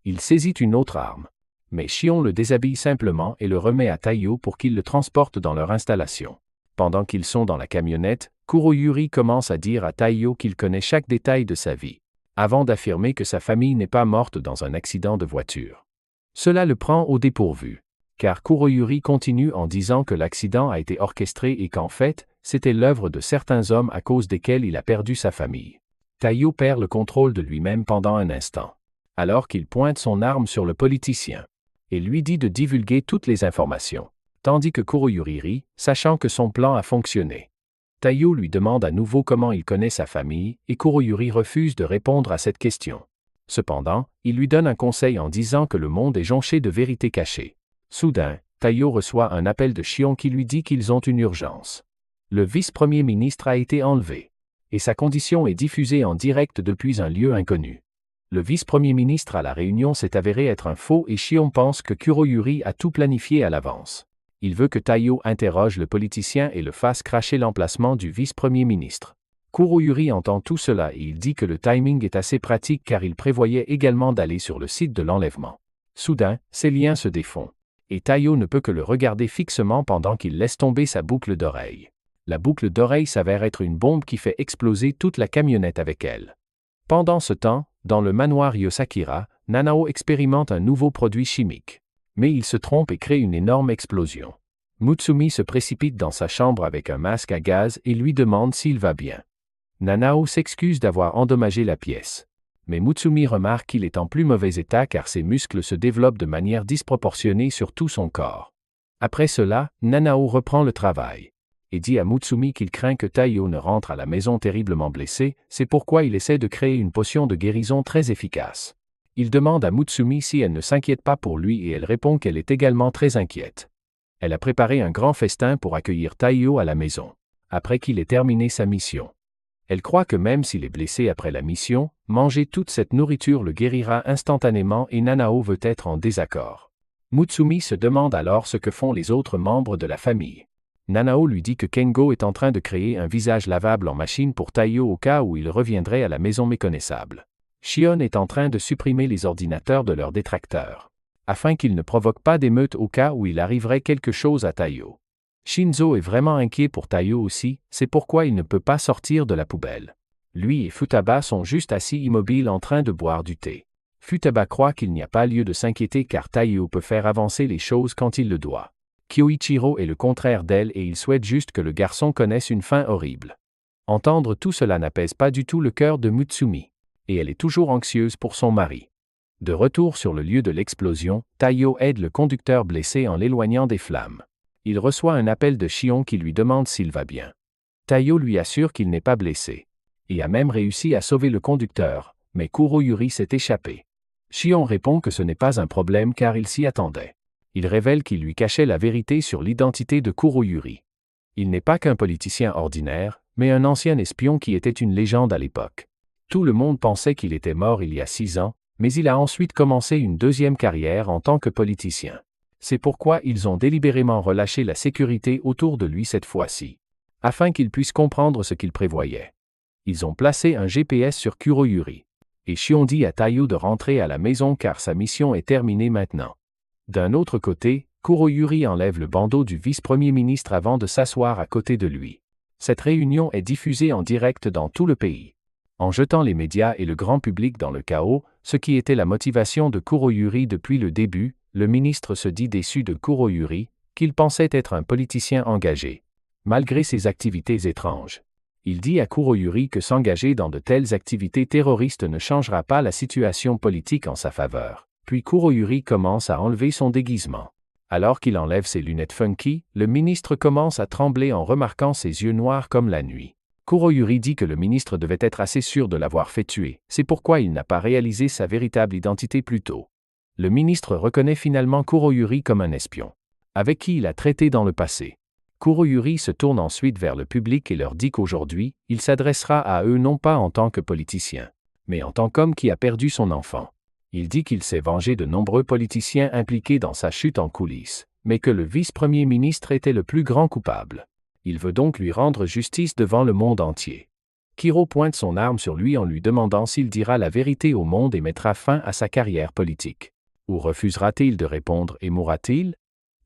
Speaker 1: Il saisit une autre arme. Mais Shion le déshabille simplement et le remet à Taiyo pour qu'il le transporte dans leur installation. Pendant qu'ils sont dans la camionnette, Kuroyuri commence à dire à Taiyo qu'il connaît chaque détail de sa vie, avant d'affirmer que sa famille n'est pas morte dans un accident de voiture. Cela le prend au dépourvu, car Kuroyuri continue en disant que l'accident a été orchestré et qu'en fait, c'était l'œuvre de certains hommes à cause desquels il a perdu sa famille. Taiyo perd le contrôle de lui-même pendant un instant, alors qu'il pointe son arme sur le politicien, et lui dit de divulguer toutes les informations, tandis que Kuroyuri rit, sachant que son plan a fonctionné. Taiyo lui demande à nouveau comment il connaît sa famille, et Kuroyuri refuse de répondre à cette question. Cependant, il lui donne un conseil en disant que le monde est jonché de vérités cachées. Soudain, Taiyo reçoit un appel de Shion qui lui dit qu'ils ont une urgence. Le vice-premier ministre a été enlevé, et sa condition est diffusée en direct depuis un lieu inconnu. Le vice-premier ministre à la réunion s'est avéré être un faux et Shion pense que Kuroyuri a tout planifié à l'avance. Il veut que Taiyo interroge le politicien et le fasse cracher l'emplacement du vice-premier ministre. Kuroyuri entend tout cela et il dit que le timing est assez pratique car il prévoyait également d'aller sur le site de l'enlèvement. Soudain, ses liens se défont, et Taiyo ne peut que le regarder fixement pendant qu'il laisse tomber sa boucle d'oreille. La boucle d'oreille s'avère être une bombe qui fait exploser toute la camionnette avec elle. Pendant ce temps, dans le manoir Yosakira, Nanao expérimente un nouveau produit chimique. Mais il se trompe et crée une énorme explosion. Mutsumi se précipite dans sa chambre avec un masque à gaz et lui demande s'il va bien. Nanao s'excuse d'avoir endommagé la pièce. Mais Mutsumi remarque qu'il est en plus mauvais état car ses muscles se développent de manière disproportionnée sur tout son corps. Après cela, Nanao reprend le travail et dit à Mutsumi qu'il craint que Taiyo ne rentre à la maison terriblement blessé, c'est pourquoi il essaie de créer une potion de guérison très efficace. Il demande à Mutsumi si elle ne s'inquiète pas pour lui et elle répond qu'elle est également très inquiète. Elle a préparé un grand festin pour accueillir Taiyo à la maison, après qu'il ait terminé sa mission. Elle croit que même s'il est blessé après la mission, manger toute cette nourriture le guérira instantanément et Nanao veut être en désaccord. Mutsumi se demande alors ce que font les autres membres de la famille. Nanao lui dit que Kengo est en train de créer un visage lavable en machine pour Taiyo au cas où il reviendrait à la maison méconnaissable. Shion est en train de supprimer les ordinateurs de leurs détracteurs, afin qu'ils ne provoquent pas d'émeute au cas où il arriverait quelque chose à Taiyo. Shinzo est vraiment inquiet pour Taiyo aussi, c'est pourquoi il ne peut pas sortir de la poubelle. Lui et Futaba sont juste assis immobiles en train de boire du thé. Futaba croit qu'il n'y a pas lieu de s'inquiéter car Taiyo peut faire avancer les choses quand il le doit. Kyoichiro est le contraire d'elle et il souhaite juste que le garçon connaisse une fin horrible. Entendre tout cela n'apaise pas du tout le cœur de Mutsumi. Et elle est toujours anxieuse pour son mari. De retour sur le lieu de l'explosion, Taiyo aide le conducteur blessé en l'éloignant des flammes. Il reçoit un appel de Shion qui lui demande s'il va bien. Taiyo lui assure qu'il n'est pas blessé. Et a même réussi à sauver le conducteur, mais Kuroyuri s'est échappé. Shion répond que ce n'est pas un problème car il s'y attendait. Il révèle qu'il lui cachait la vérité sur l'identité de Kuroyuri. Il n'est pas qu'un politicien ordinaire, mais un ancien espion qui était une légende à l'époque. Tout le monde pensait qu'il était mort il y a 6 ans, mais il a ensuite commencé une deuxième carrière en tant que politicien. C'est pourquoi ils ont délibérément relâché la sécurité autour de lui cette fois-ci, afin qu'il puisse comprendre ce qu'il prévoyait. Ils ont placé un GPS sur Kuroyuri. Et Shion dit à Taiyo de rentrer à la maison car sa mission est terminée maintenant. D'un autre côté, Kuroyuri enlève le bandeau du vice-premier ministre avant de s'asseoir à côté de lui. Cette réunion est diffusée en direct dans tout le pays. En jetant les médias et le grand public dans le chaos, ce qui était la motivation de Kuroyuri depuis le début, le ministre se dit déçu de Kuroyuri, qu'il pensait être un politicien engagé, malgré ses activités étranges. Il dit à Kuroyuri que s'engager dans de telles activités terroristes ne changera pas la situation politique en sa faveur. Puis Kuroyuri commence à enlever son déguisement. Alors qu'il enlève ses lunettes funky, le ministre commence à trembler en remarquant ses yeux noirs comme la nuit. Kuroyuri dit que le ministre devait être assez sûr de l'avoir fait tuer, c'est pourquoi il n'a pas réalisé sa véritable identité plus tôt. Le ministre reconnaît finalement Kuroyuri comme un espion, avec qui il a traité dans le passé. Kuroyuri se tourne ensuite vers le public et leur dit qu'aujourd'hui, il s'adressera à eux non pas en tant que politicien, mais en tant qu'homme qui a perdu son enfant. Il dit qu'il s'est vengé de nombreux politiciens impliqués dans sa chute en coulisses, mais que le vice-premier ministre était le plus grand coupable. Il veut donc lui rendre justice devant le monde entier. Kiro pointe son arme sur lui en lui demandant s'il dira la vérité au monde et mettra fin à sa carrière politique. Ou refusera-t-il de répondre et mourra-t-il?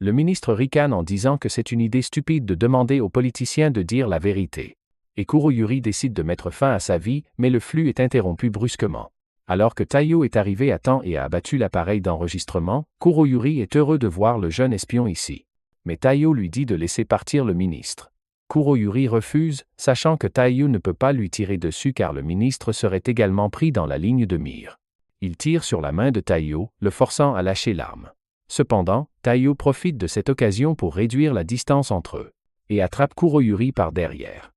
Speaker 1: Le ministre ricane en disant que c'est une idée stupide de demander aux politiciens de dire la vérité. Et Kuroyuri décide de mettre fin à sa vie, mais le flux est interrompu brusquement. Alors que Taiyo est arrivé à temps et a abattu l'appareil d'enregistrement, Kuroyuri est heureux de voir le jeune espion ici. Mais Taiyo lui dit de laisser partir le ministre. Kuroyuri refuse, sachant que Taiyo ne peut pas lui tirer dessus car le ministre serait également pris dans la ligne de mire. Il tire sur la main de Taiyo, le forçant à lâcher l'arme. Cependant, Taiyo profite de cette occasion pour réduire la distance entre eux, et attrape Kuroyuri par derrière.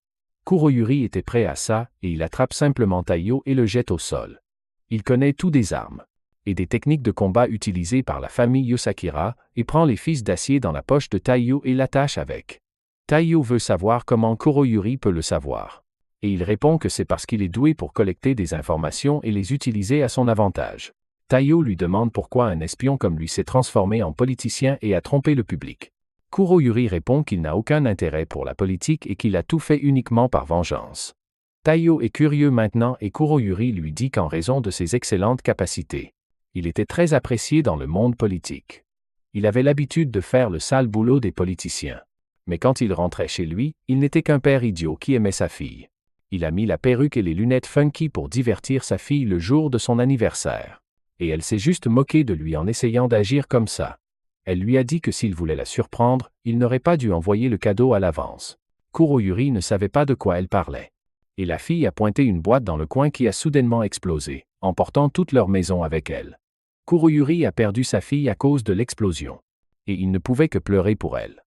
Speaker 1: Kuroyuri était prêt à ça, et il attrape simplement Taiyo et le jette au sol. Il connaît tout des armes et des techniques de combat utilisées par la famille Yosakira, et prend les fils d'acier dans la poche de Taiyo et l'attache avec. Taiyo veut savoir comment Kuroyuri peut le savoir. Et il répond que c'est parce qu'il est doué pour collecter des informations et les utiliser à son avantage. Taiyo lui demande pourquoi un espion comme lui s'est transformé en politicien et a trompé le public. Kuroyuri répond qu'il n'a aucun intérêt pour la politique et qu'il a tout fait uniquement par vengeance. Taiyo est curieux maintenant et Kuroyuri lui dit qu'en raison de ses excellentes capacités, il était très apprécié dans le monde politique. Il avait l'habitude de faire le sale boulot des politiciens. Mais quand il rentrait chez lui, il n'était qu'un père idiot qui aimait sa fille. Il a mis la perruque et les lunettes funky pour divertir sa fille le jour de son anniversaire. Et elle s'est juste moquée de lui en essayant d'agir comme ça. Elle lui a dit que s'il voulait la surprendre, il n'aurait pas dû envoyer le cadeau à l'avance. Kuroyuri ne savait pas de quoi elle parlait. Et la fille a pointé une boîte dans le coin qui a soudainement explosé, emportant toute leur maison avec elle. Kuroyuri a perdu sa fille à cause de l'explosion. Et il ne pouvait que pleurer pour elle.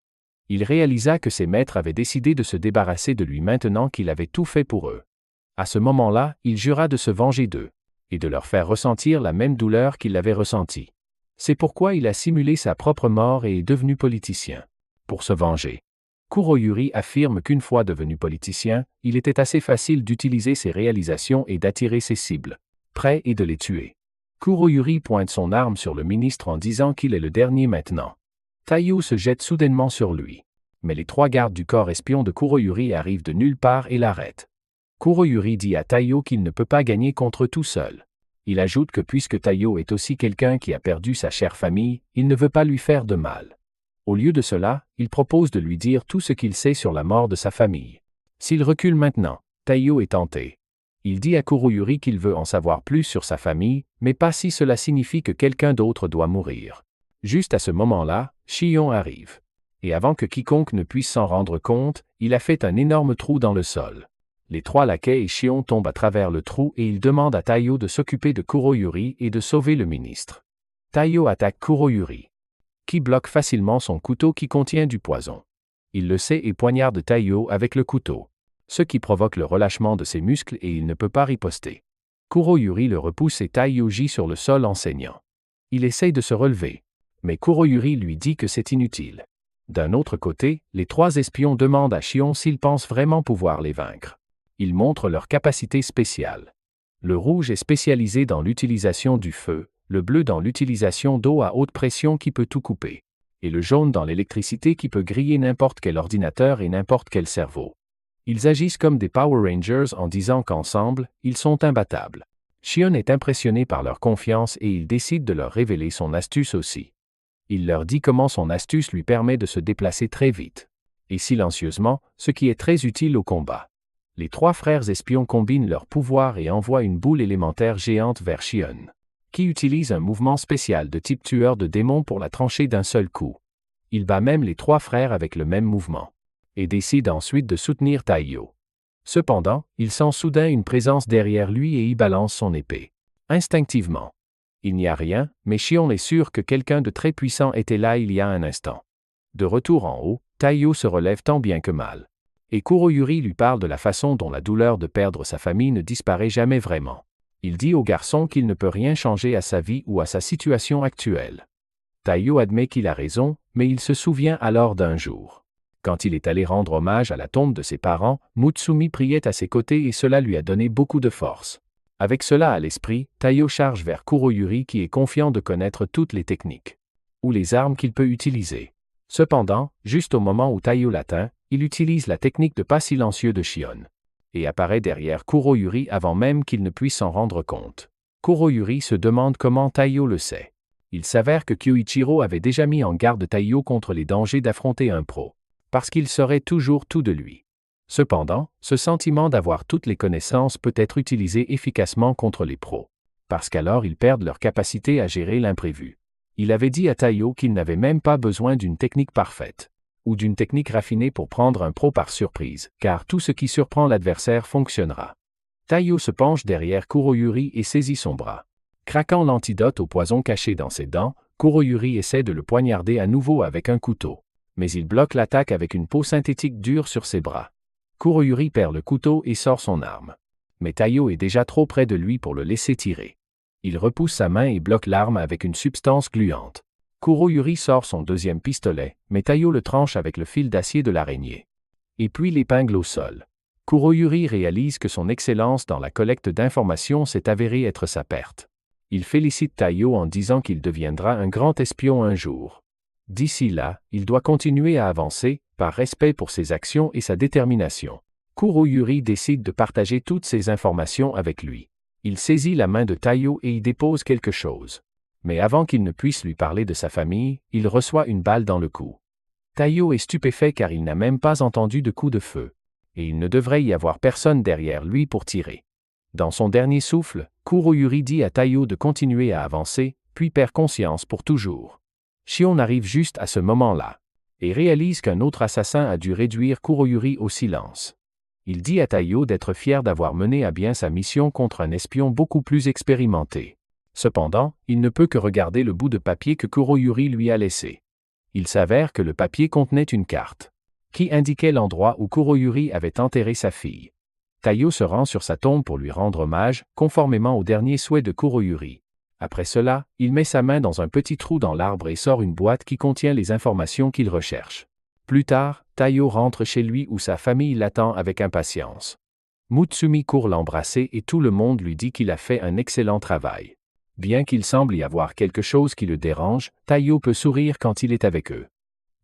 Speaker 1: Il réalisa que ses maîtres avaient décidé de se débarrasser de lui maintenant qu'il avait tout fait pour eux. À ce moment-là, il jura de se venger d'eux, et de leur faire ressentir la même douleur qu'il avait ressentie. C'est pourquoi il a simulé sa propre mort et est devenu politicien. Pour se venger. Kuroyuri affirme qu'une fois devenu politicien, il était assez facile d'utiliser ses réalisations et d'attirer ses cibles, prêt et de les tuer. Kuroyuri pointe son arme sur le ministre en disant qu'il est le dernier maintenant. Taiyo se jette soudainement sur lui. Mais les 3 gardes du corps espion de Kuroyuri arrivent de nulle part et l'arrêtent. Kuroyuri dit à Taiyo qu'il ne peut pas gagner contre eux tout seul. Il ajoute que puisque Taiyo est aussi quelqu'un qui a perdu sa chère famille, il ne veut pas lui faire de mal. Au lieu de cela, il propose de lui dire tout ce qu'il sait sur la mort de sa famille. S'il recule maintenant, Taiyo est tenté. Il dit à Kuroyuri qu'il veut en savoir plus sur sa famille, mais pas si cela signifie que quelqu'un d'autre doit mourir. Juste à ce moment-là, Shion arrive. Et avant que quiconque ne puisse s'en rendre compte, il a fait un énorme trou dans le sol. Les 3 laquais et Shion tombent à travers le trou et ils demandent à Taiyo de s'occuper de Kuroyuri et de sauver le ministre. Taiyo attaque Kuroyuri, qui bloque facilement son couteau qui contient du poison. Il le sait et poignarde Taiyo avec le couteau, ce qui provoque le relâchement de ses muscles et il ne peut pas riposter. Kuroyuri le repousse et Taiyo gît sur le sol en saignant. Il essaye de se relever, mais Kuroyuri lui dit que c'est inutile. D'un autre côté, les 3 espions demandent à Shion s'ils pensent vraiment pouvoir les vaincre. Ils montrent leur capacité spéciale. Le rouge est spécialisé dans l'utilisation du feu, le bleu dans l'utilisation d'eau à haute pression qui peut tout couper, et le jaune dans l'électricité qui peut griller n'importe quel ordinateur et n'importe quel cerveau. Ils agissent comme des Power Rangers en disant qu'ensemble, ils sont imbattables. Shion est impressionné par leur confiance et il décide de leur révéler son astuce aussi. Il leur dit comment son astuce lui permet de se déplacer très vite et silencieusement, ce qui est très utile au combat. Les 3 frères espions combinent leurs pouvoirs et envoient une boule élémentaire géante vers Shion, qui utilise un mouvement spécial de type tueur de démons pour la trancher d'un seul coup. Il bat même les 3 frères avec le même mouvement, et décide ensuite de soutenir Taiyo. Cependant, il sent soudain une présence derrière lui et y balance son épée. Instinctivement. Il n'y a rien, mais Shion est sûr que quelqu'un de très puissant était là il y a un instant. De retour en haut, Taiyo se relève tant bien que mal. Et Kuroyuri lui parle de la façon dont la douleur de perdre sa famille ne disparaît jamais vraiment. Il dit au garçon qu'il ne peut rien changer à sa vie ou à sa situation actuelle. Taiyo admet qu'il a raison, mais il se souvient alors d'un jour. Quand il est allé rendre hommage à la tombe de ses parents, Mutsumi priait à ses côtés et cela lui a donné beaucoup de force. Avec cela à l'esprit, Taiyo charge vers Kuroyuri qui est confiant de connaître toutes les techniques ou les armes qu'il peut utiliser. Cependant, juste au moment où Taiyo l'atteint, il utilise la technique de pas silencieux de Shion et apparaît derrière Kuroyuri avant même qu'il ne puisse s'en rendre compte. Kuroyuri se demande comment Taiyo le sait. Il s'avère que Kyoichiro avait déjà mis en garde Taiyo contre les dangers d'affronter un pro, parce qu'il saurait toujours tout de lui. Cependant, ce sentiment d'avoir toutes les connaissances peut être utilisé efficacement contre les pros, parce qu'alors ils perdent leur capacité à gérer l'imprévu. Il avait dit à Taiyo qu'il n'avait même pas besoin d'une technique parfaite, ou d'une technique raffinée pour prendre un pro par surprise, car tout ce qui surprend l'adversaire fonctionnera. Taiyo se penche derrière Kuroyuri et saisit son bras. Craquant l'antidote au poison caché dans ses dents, Kuroyuri essaie de le poignarder à nouveau avec un couteau, mais il bloque l'attaque avec une peau synthétique dure sur ses bras. Kuroyuri perd le couteau et sort son arme. Mais Taiyo est déjà trop près de lui pour le laisser tirer. Il repousse sa main et bloque l'arme avec une substance gluante. Kuroyuri sort son 2e pistolet, mais Taiyo le tranche avec le fil d'acier de l'araignée. Et puis l'épingle au sol. Kuroyuri réalise que son excellence dans la collecte d'informations s'est avérée être sa perte. Il félicite Taiyo en disant qu'il deviendra un grand espion un jour. D'ici là, il doit continuer à avancer, par respect pour ses actions et sa détermination. Kuroyuri décide de partager toutes ces informations avec lui. Il saisit la main de Taiyo et y dépose quelque chose. Mais avant qu'il ne puisse lui parler de sa famille, il reçoit une balle dans le cou. Taiyo est stupéfait car il n'a même pas entendu de coup de feu. Et il ne devrait y avoir personne derrière lui pour tirer. Dans son dernier souffle, Kuroyuri dit à Taiyo de continuer à avancer, puis perd conscience pour toujours. Shion arrive juste à ce moment-là, et réalise qu'un autre assassin a dû réduire Kuroyuri au silence. Il dit à Taiyo d'être fier d'avoir mené à bien sa mission contre un espion beaucoup plus expérimenté. Cependant, il ne peut que regarder le bout de papier que Kuroyuri lui a laissé. Il s'avère que le papier contenait une carte, qui indiquait l'endroit où Kuroyuri avait enterré sa fille. Taiyo se rend sur sa tombe pour lui rendre hommage, conformément au dernier souhait de Kuroyuri. Après cela, il met sa main dans un petit trou dans l'arbre et sort une boîte qui contient les informations qu'il recherche. Plus tard, Taiyo rentre chez lui où sa famille l'attend avec impatience. Mutsumi court l'embrasser et tout le monde lui dit qu'il a fait un excellent travail. Bien qu'il semble y avoir quelque chose qui le dérange, Taiyo peut sourire quand il est avec eux.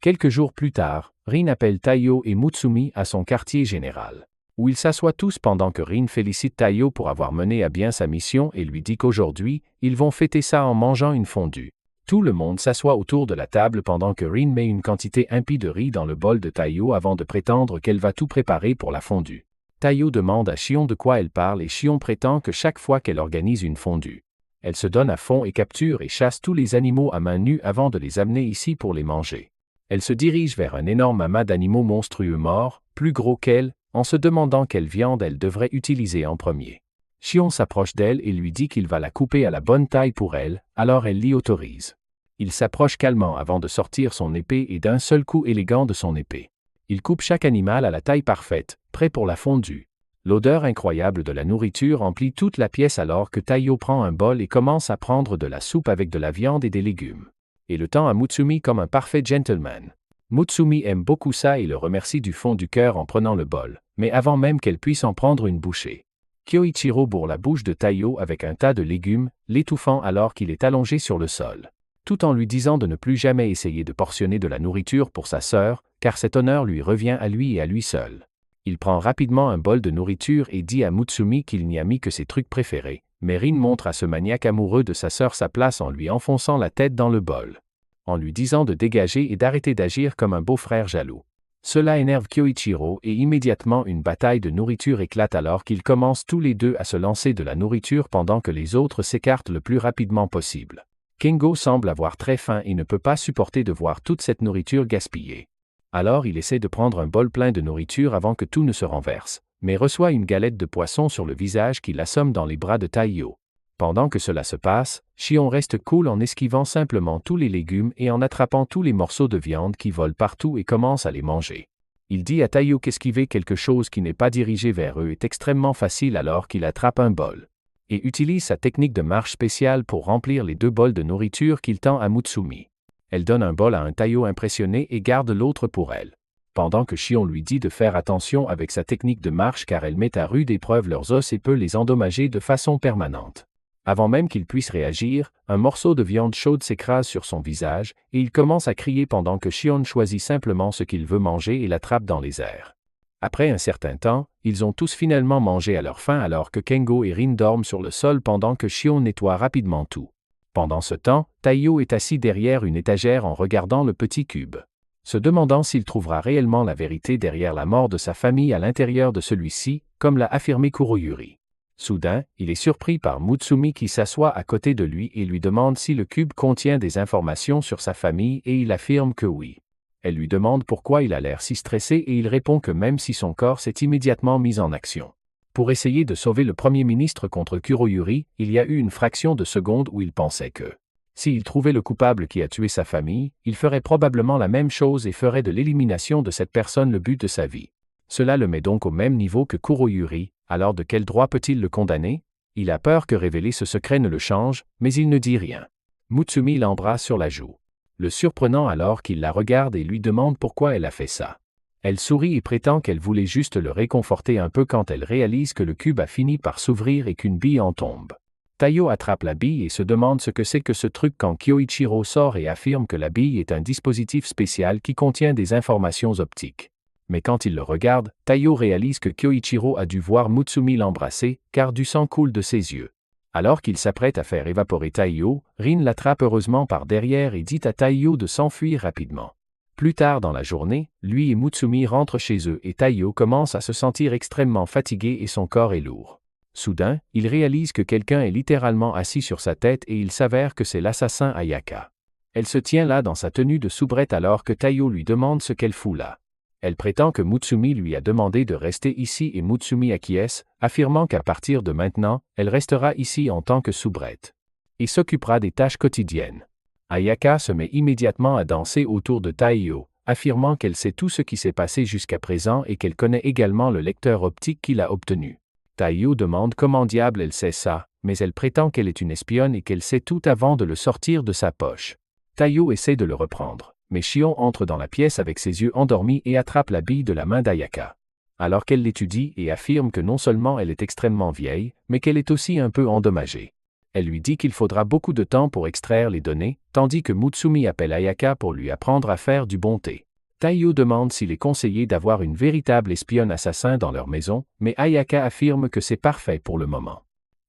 Speaker 1: Quelques jours plus tard, Rin appelle Taiyo et Mutsumi à son quartier général, où ils s'assoient tous pendant que Rin félicite Taiyo pour avoir mené à bien sa mission et lui dit qu'aujourd'hui, ils vont fêter ça en mangeant une fondue. Tout le monde s'assoit autour de la table pendant que Rin met une quantité impie de riz dans le bol de Taiyo avant de prétendre qu'elle va tout préparer pour la fondue. Taiyo demande à Shion de quoi elle parle et Shion prétend que chaque fois qu'elle organise une fondue, elle se donne à fond et capture et chasse tous les animaux à main nue avant de les amener ici pour les manger. Elle se dirige vers un énorme amas d'animaux monstrueux morts, plus gros qu'elle, en se demandant quelle viande elle devrait utiliser en premier. Shion s'approche d'elle et lui dit qu'il va la couper à la bonne taille pour elle, alors elle l'y autorise. Il s'approche calmement avant de sortir son épée et d'un seul coup élégant de son épée. Il coupe chaque animal à la taille parfaite, prêt pour la fondue. L'odeur incroyable de la nourriture emplit toute la pièce alors que Taiyo prend un bol et commence à prendre de la soupe avec de la viande et des légumes. Et le temps à Mutsumi comme un parfait gentleman. Mutsumi aime beaucoup ça et le remercie du fond du cœur en prenant le bol, mais avant même qu'elle puisse en prendre une bouchée. Kyoichiro bourre la bouche de Taiyo avec un tas de légumes, l'étouffant alors qu'il est allongé sur le sol, tout en lui disant de ne plus jamais essayer de portionner de la nourriture pour sa sœur, car cet honneur lui revient à lui et à lui seul. Il prend rapidement un bol de nourriture et dit à Mutsumi qu'il n'y a mis que ses trucs préférés, mais Rin montre à ce maniaque amoureux de sa sœur sa place en lui enfonçant la tête dans le bol, en lui disant de dégager et d'arrêter d'agir comme un beau-frère jaloux. Cela énerve Kyoichiro et immédiatement une bataille de nourriture éclate alors qu'ils commencent tous les deux à se lancer de la nourriture pendant que les autres s'écartent le plus rapidement possible. Kengo semble avoir très faim et ne peut pas supporter de voir toute cette nourriture gaspillée. Alors il essaie de prendre un bol plein de nourriture avant que tout ne se renverse, mais reçoit une galette de poisson sur le visage qui l'assomme dans les bras de Taiyo. Pendant que cela se passe, Shion reste cool en esquivant simplement tous les légumes et en attrapant tous les morceaux de viande qui volent partout et commence à les manger. Il dit à Taiyo qu'esquiver quelque chose qui n'est pas dirigé vers eux est extrêmement facile alors qu'il attrape un bol, et utilise sa technique de marche spéciale pour remplir les 2 bols de nourriture qu'il tend à Mutsumi. Elle donne un bol à un Taiyo impressionné et garde l'autre pour elle, pendant que Shion lui dit de faire attention avec sa technique de marche car elle met à rude épreuve leurs os et peut les endommager de façon permanente. Avant même qu'il puisse réagir, un morceau de viande chaude s'écrase sur son visage et il commence à crier pendant que Shion choisit simplement ce qu'il veut manger et l'attrape dans les airs. Après un certain temps, ils ont tous finalement mangé à leur faim alors que Kengo et Rin dorment sur le sol pendant que Shion nettoie rapidement tout. Pendant ce temps, Taiyo est assis derrière une étagère en regardant le petit cube, se demandant s'il trouvera réellement la vérité derrière la mort de sa famille à l'intérieur de celui-ci, comme l'a affirmé Kuroyuri. Soudain, il est surpris par Mutsumi qui s'assoit à côté de lui et lui demande si le cube contient des informations sur sa famille et il affirme que oui. Elle lui demande pourquoi il a l'air si stressé et il répond que même si son corps s'est immédiatement mis en action pour essayer de sauver le Premier ministre contre Kuroyuri, il y a eu une fraction de seconde où il pensait que, s'il trouvait le coupable qui a tué sa famille, il ferait probablement la même chose et ferait de l'élimination de cette personne le but de sa vie. Cela le met donc au même niveau que Kuroyuri, alors de quel droit peut-il le condamner? Il a peur que révéler ce secret ne le change, mais il ne dit rien. Mutsumi l'embrasse sur la joue, le surprenant alors qu'il la regarde et lui demande pourquoi elle a fait ça. Elle sourit et prétend qu'elle voulait juste le réconforter un peu quand elle réalise que le cube a fini par s'ouvrir et qu'une bille en tombe. Taiyo attrape la bille et se demande ce que c'est que ce truc quand Kyoichiro sort et affirme que la bille est un dispositif spécial qui contient des informations optiques. Mais quand il le regarde, Taiyo réalise que Kyoichiro a dû voir Mutsumi l'embrasser, car du sang coule de ses yeux. Alors qu'il s'apprête à faire évaporer Taiyo, Rin l'attrape heureusement par derrière et dit à Taiyo de s'enfuir rapidement. Plus tard dans la journée, lui et Mutsumi rentrent chez eux et Taiyo commence à se sentir extrêmement fatigué et son corps est lourd. Soudain, il réalise que quelqu'un est littéralement assis sur sa tête et il s'avère que c'est l'assassin Ayaka. Elle se tient là dans sa tenue de soubrette alors que Taiyo lui demande ce qu'elle fout là. Elle prétend que Mutsumi lui a demandé de rester ici et Mutsumi acquiesce, affirmant qu'à partir de maintenant, elle restera ici en tant que soubrette et s'occupera des tâches quotidiennes. Ayaka se met immédiatement à danser autour de Taiyo, affirmant qu'elle sait tout ce qui s'est passé jusqu'à présent et qu'elle connaît également le lecteur optique qu'il a obtenu. Taiyo demande comment diable elle sait ça, mais elle prétend qu'elle est une espionne et qu'elle sait tout avant de le sortir de sa poche. Taiyo essaie de le reprendre, Mais Shion entre dans la pièce avec ses yeux endormis et attrape la bille de la main d'Ayaka. Alors qu'elle l'étudie et affirme que non seulement elle est extrêmement vieille, mais qu'elle est aussi un peu endommagée. Elle lui dit qu'il faudra beaucoup de temps pour extraire les données, tandis que Mutsumi appelle Ayaka pour lui apprendre à faire du bon thé. Taiyo demande s'il est conseillé d'avoir une véritable espionne assassin dans leur maison, mais Ayaka affirme que c'est parfait pour le moment.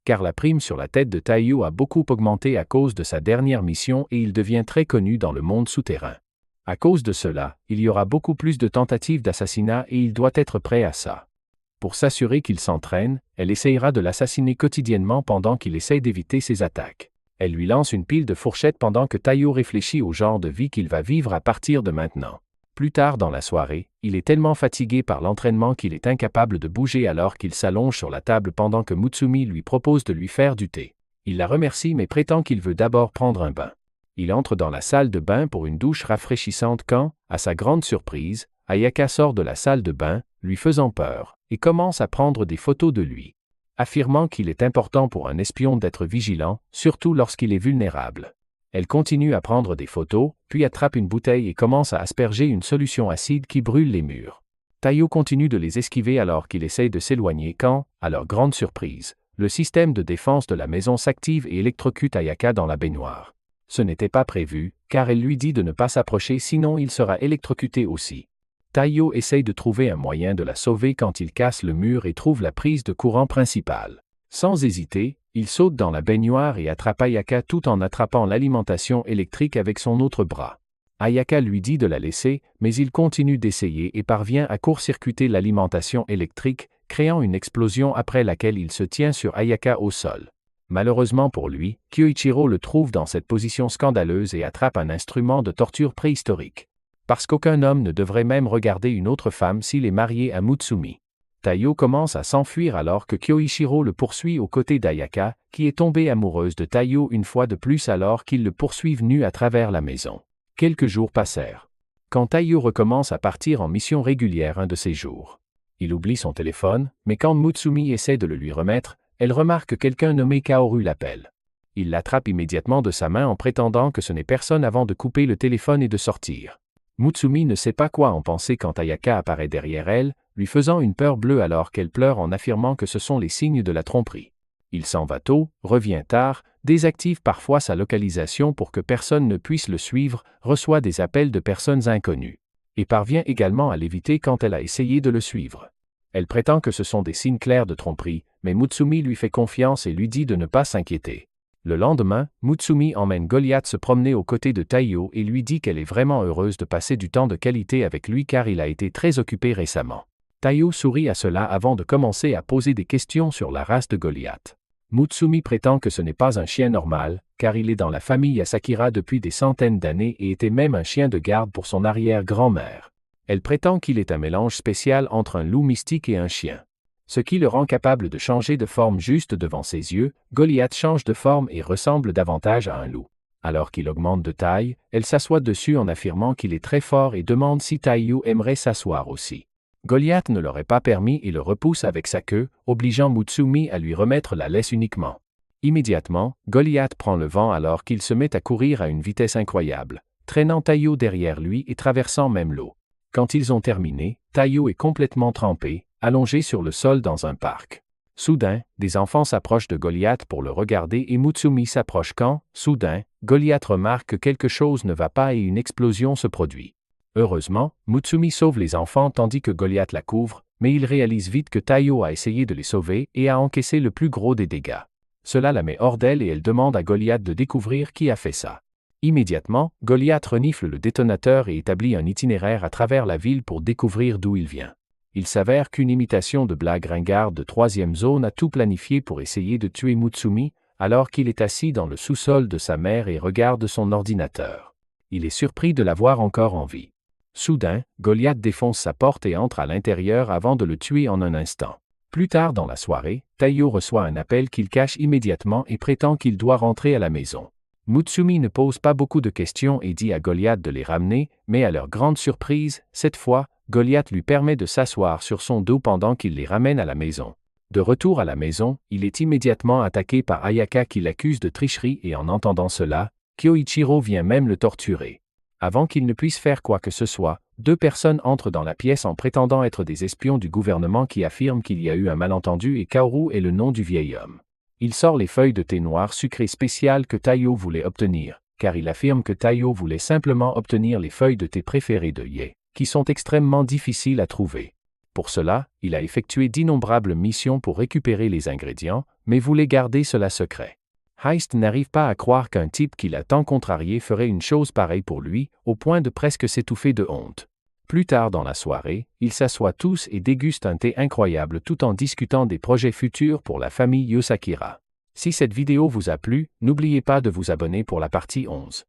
Speaker 1: Car la prime sur la tête de Taiyo a beaucoup augmenté à cause de sa dernière mission et il devient très connu dans le monde souterrain. À cause de cela, il y aura beaucoup plus de tentatives d'assassinat et il doit être prêt à ça. Pour s'assurer qu'il s'entraîne, elle essayera de l'assassiner quotidiennement pendant qu'il essaye d'éviter ses attaques. Elle lui lance une pile de fourchettes pendant que Taiyo réfléchit au genre de vie qu'il va vivre à partir de maintenant. Plus tard dans la soirée, il est tellement fatigué par l'entraînement qu'il est incapable de bouger alors qu'il s'allonge sur la table pendant que Mutsumi lui propose de lui faire du thé. Il la remercie mais prétend qu'il veut d'abord prendre un bain. Il entre dans la salle de bain pour une douche rafraîchissante quand, à sa grande surprise, Ayaka sort de la salle de bain, lui faisant peur, et commence à prendre des photos de lui, affirmant qu'il est important pour un espion d'être vigilant, surtout lorsqu'il est vulnérable. Elle continue à prendre des photos, puis attrape une bouteille et commence à asperger une solution acide qui brûle les murs. Taiyo continue de les esquiver alors qu'il essaye de s'éloigner quand, à leur grande surprise, le système de défense de la maison s'active et électrocute Ayaka dans la baignoire. Ce n'était pas prévu, car elle lui dit de ne pas s'approcher sinon il sera électrocuté aussi. Taiyo essaye de trouver un moyen de la sauver quand il casse le mur et trouve la prise de courant principale. Sans hésiter, il saute dans la baignoire et attrape Ayaka tout en attrapant l'alimentation électrique avec son autre bras. Ayaka lui dit de la laisser, mais il continue d'essayer et parvient à court-circuiter l'alimentation électrique, créant une explosion après laquelle il se tient sur Ayaka au sol. Malheureusement pour lui, Kyoichiro le trouve dans cette position scandaleuse et attrape un instrument de torture préhistorique. Parce qu'aucun homme ne devrait même regarder une autre femme s'il est marié à Mutsumi. Taiyo commence à s'enfuir alors que Kyoichiro le poursuit aux côtés d'Ayaka, qui est tombée amoureuse de Taiyo une fois de plus alors qu'ils le poursuivent nu à travers la maison. Quelques jours passèrent. Quand Taiyo recommence à partir en mission régulière un de ces jours. Il oublie son téléphone, mais quand Mutsumi essaie de le lui remettre, elle remarque que quelqu'un nommé Kaoru l'appelle. Il l'attrape immédiatement de sa main en prétendant que ce n'est personne avant de couper le téléphone et de sortir. Mutsumi ne sait pas quoi en penser quand Ayaka apparaît derrière elle, lui faisant une peur bleue alors qu'elle pleure en affirmant que ce sont les signes de la tromperie. Il s'en va tôt, revient tard, désactive parfois sa localisation pour que personne ne puisse le suivre, reçoit des appels de personnes inconnues. Et parvient également à l'éviter quand elle a essayé de le suivre. Elle prétend que ce sont des signes clairs de tromperie, mais Mutsumi lui fait confiance et lui dit de ne pas s'inquiéter. Le lendemain, Mutsumi emmène Goliath se promener aux côtés de Taiyo et lui dit qu'elle est vraiment heureuse de passer du temps de qualité avec lui car il a été très occupé récemment. Taiyo sourit à cela avant de commencer à poser des questions sur la race de Goliath. Mutsumi prétend que ce n'est pas un chien normal, car il est dans la famille Asakira depuis des centaines d'années et était même un chien de garde pour son arrière-grand-mère. Elle prétend qu'il est un mélange spécial entre un loup mystique et un chien. Ce qui le rend capable de changer de forme juste devant ses yeux, Goliath change de forme et ressemble davantage à un loup. Alors qu'il augmente de taille, elle s'assoit dessus en affirmant qu'il est très fort et demande si Taiyo aimerait s'asseoir aussi. Goliath ne l'aurait pas permis et le repousse avec sa queue, obligeant Mutsumi à lui remettre la laisse uniquement. Immédiatement, Goliath prend le vent alors qu'il se met à courir à une vitesse incroyable, traînant Taiyo derrière lui et traversant même l'eau. Quand ils ont terminé, Taiyo est complètement trempé, allongé sur le sol dans un parc. Soudain, des enfants s'approchent de Goliath pour le regarder et Mutsumi s'approche quand, soudain, Goliath remarque que quelque chose ne va pas et une explosion se produit. Heureusement, Mutsumi sauve les enfants tandis que Goliath la couvre, mais il réalise vite que Taiyo a essayé de les sauver et a encaissé le plus gros des dégâts. Cela la met hors d'elle et elle demande à Goliath de découvrir qui a fait ça. Immédiatement, Goliath renifle le détonateur et établit un itinéraire à travers la ville pour découvrir d'où il vient. Il s'avère qu'une imitation de blague ringarde de troisième zone a tout planifié pour essayer de tuer Mutsumi, alors qu'il est assis dans le sous-sol de sa mère et regarde son ordinateur. Il est surpris de la voir encore en vie. Soudain, Goliath défonce sa porte et entre à l'intérieur avant de le tuer en un instant. Plus tard dans la soirée, Taiyo reçoit un appel qu'il cache immédiatement et prétend qu'il doit rentrer à la maison. Mutsumi ne pose pas beaucoup de questions et dit à Goliath de les ramener, mais à leur grande surprise, cette fois, Goliath lui permet de s'asseoir sur son dos pendant qu'il les ramène à la maison. De retour à la maison, il est immédiatement attaqué par Ayaka qui l'accuse de tricherie et en entendant cela, Kyoichiro vient même le torturer. Avant qu'il ne puisse faire quoi que ce soit, 2 personnes entrent dans la pièce en prétendant être des espions du gouvernement qui affirment qu'il y a eu un malentendu et Kaoru est le nom du vieil homme. Il sort les feuilles de thé noir sucré spéciales que Taiyo voulait obtenir, car il affirme que Taiyo voulait simplement obtenir les feuilles de thé préférées de Ye, qui sont extrêmement difficiles à trouver. Pour cela, il a effectué d'innombrables missions pour récupérer les ingrédients, mais voulait garder cela secret. Heist n'arrive pas à croire qu'un type qui l'a tant contrarié ferait une chose pareille pour lui, au point de presque s'étouffer de honte. Plus tard dans la soirée, ils s'assoient tous et dégustent un thé incroyable tout en discutant des projets futurs pour la famille Yosakira. Si cette vidéo vous a plu, n'oubliez pas de vous abonner pour la partie 11.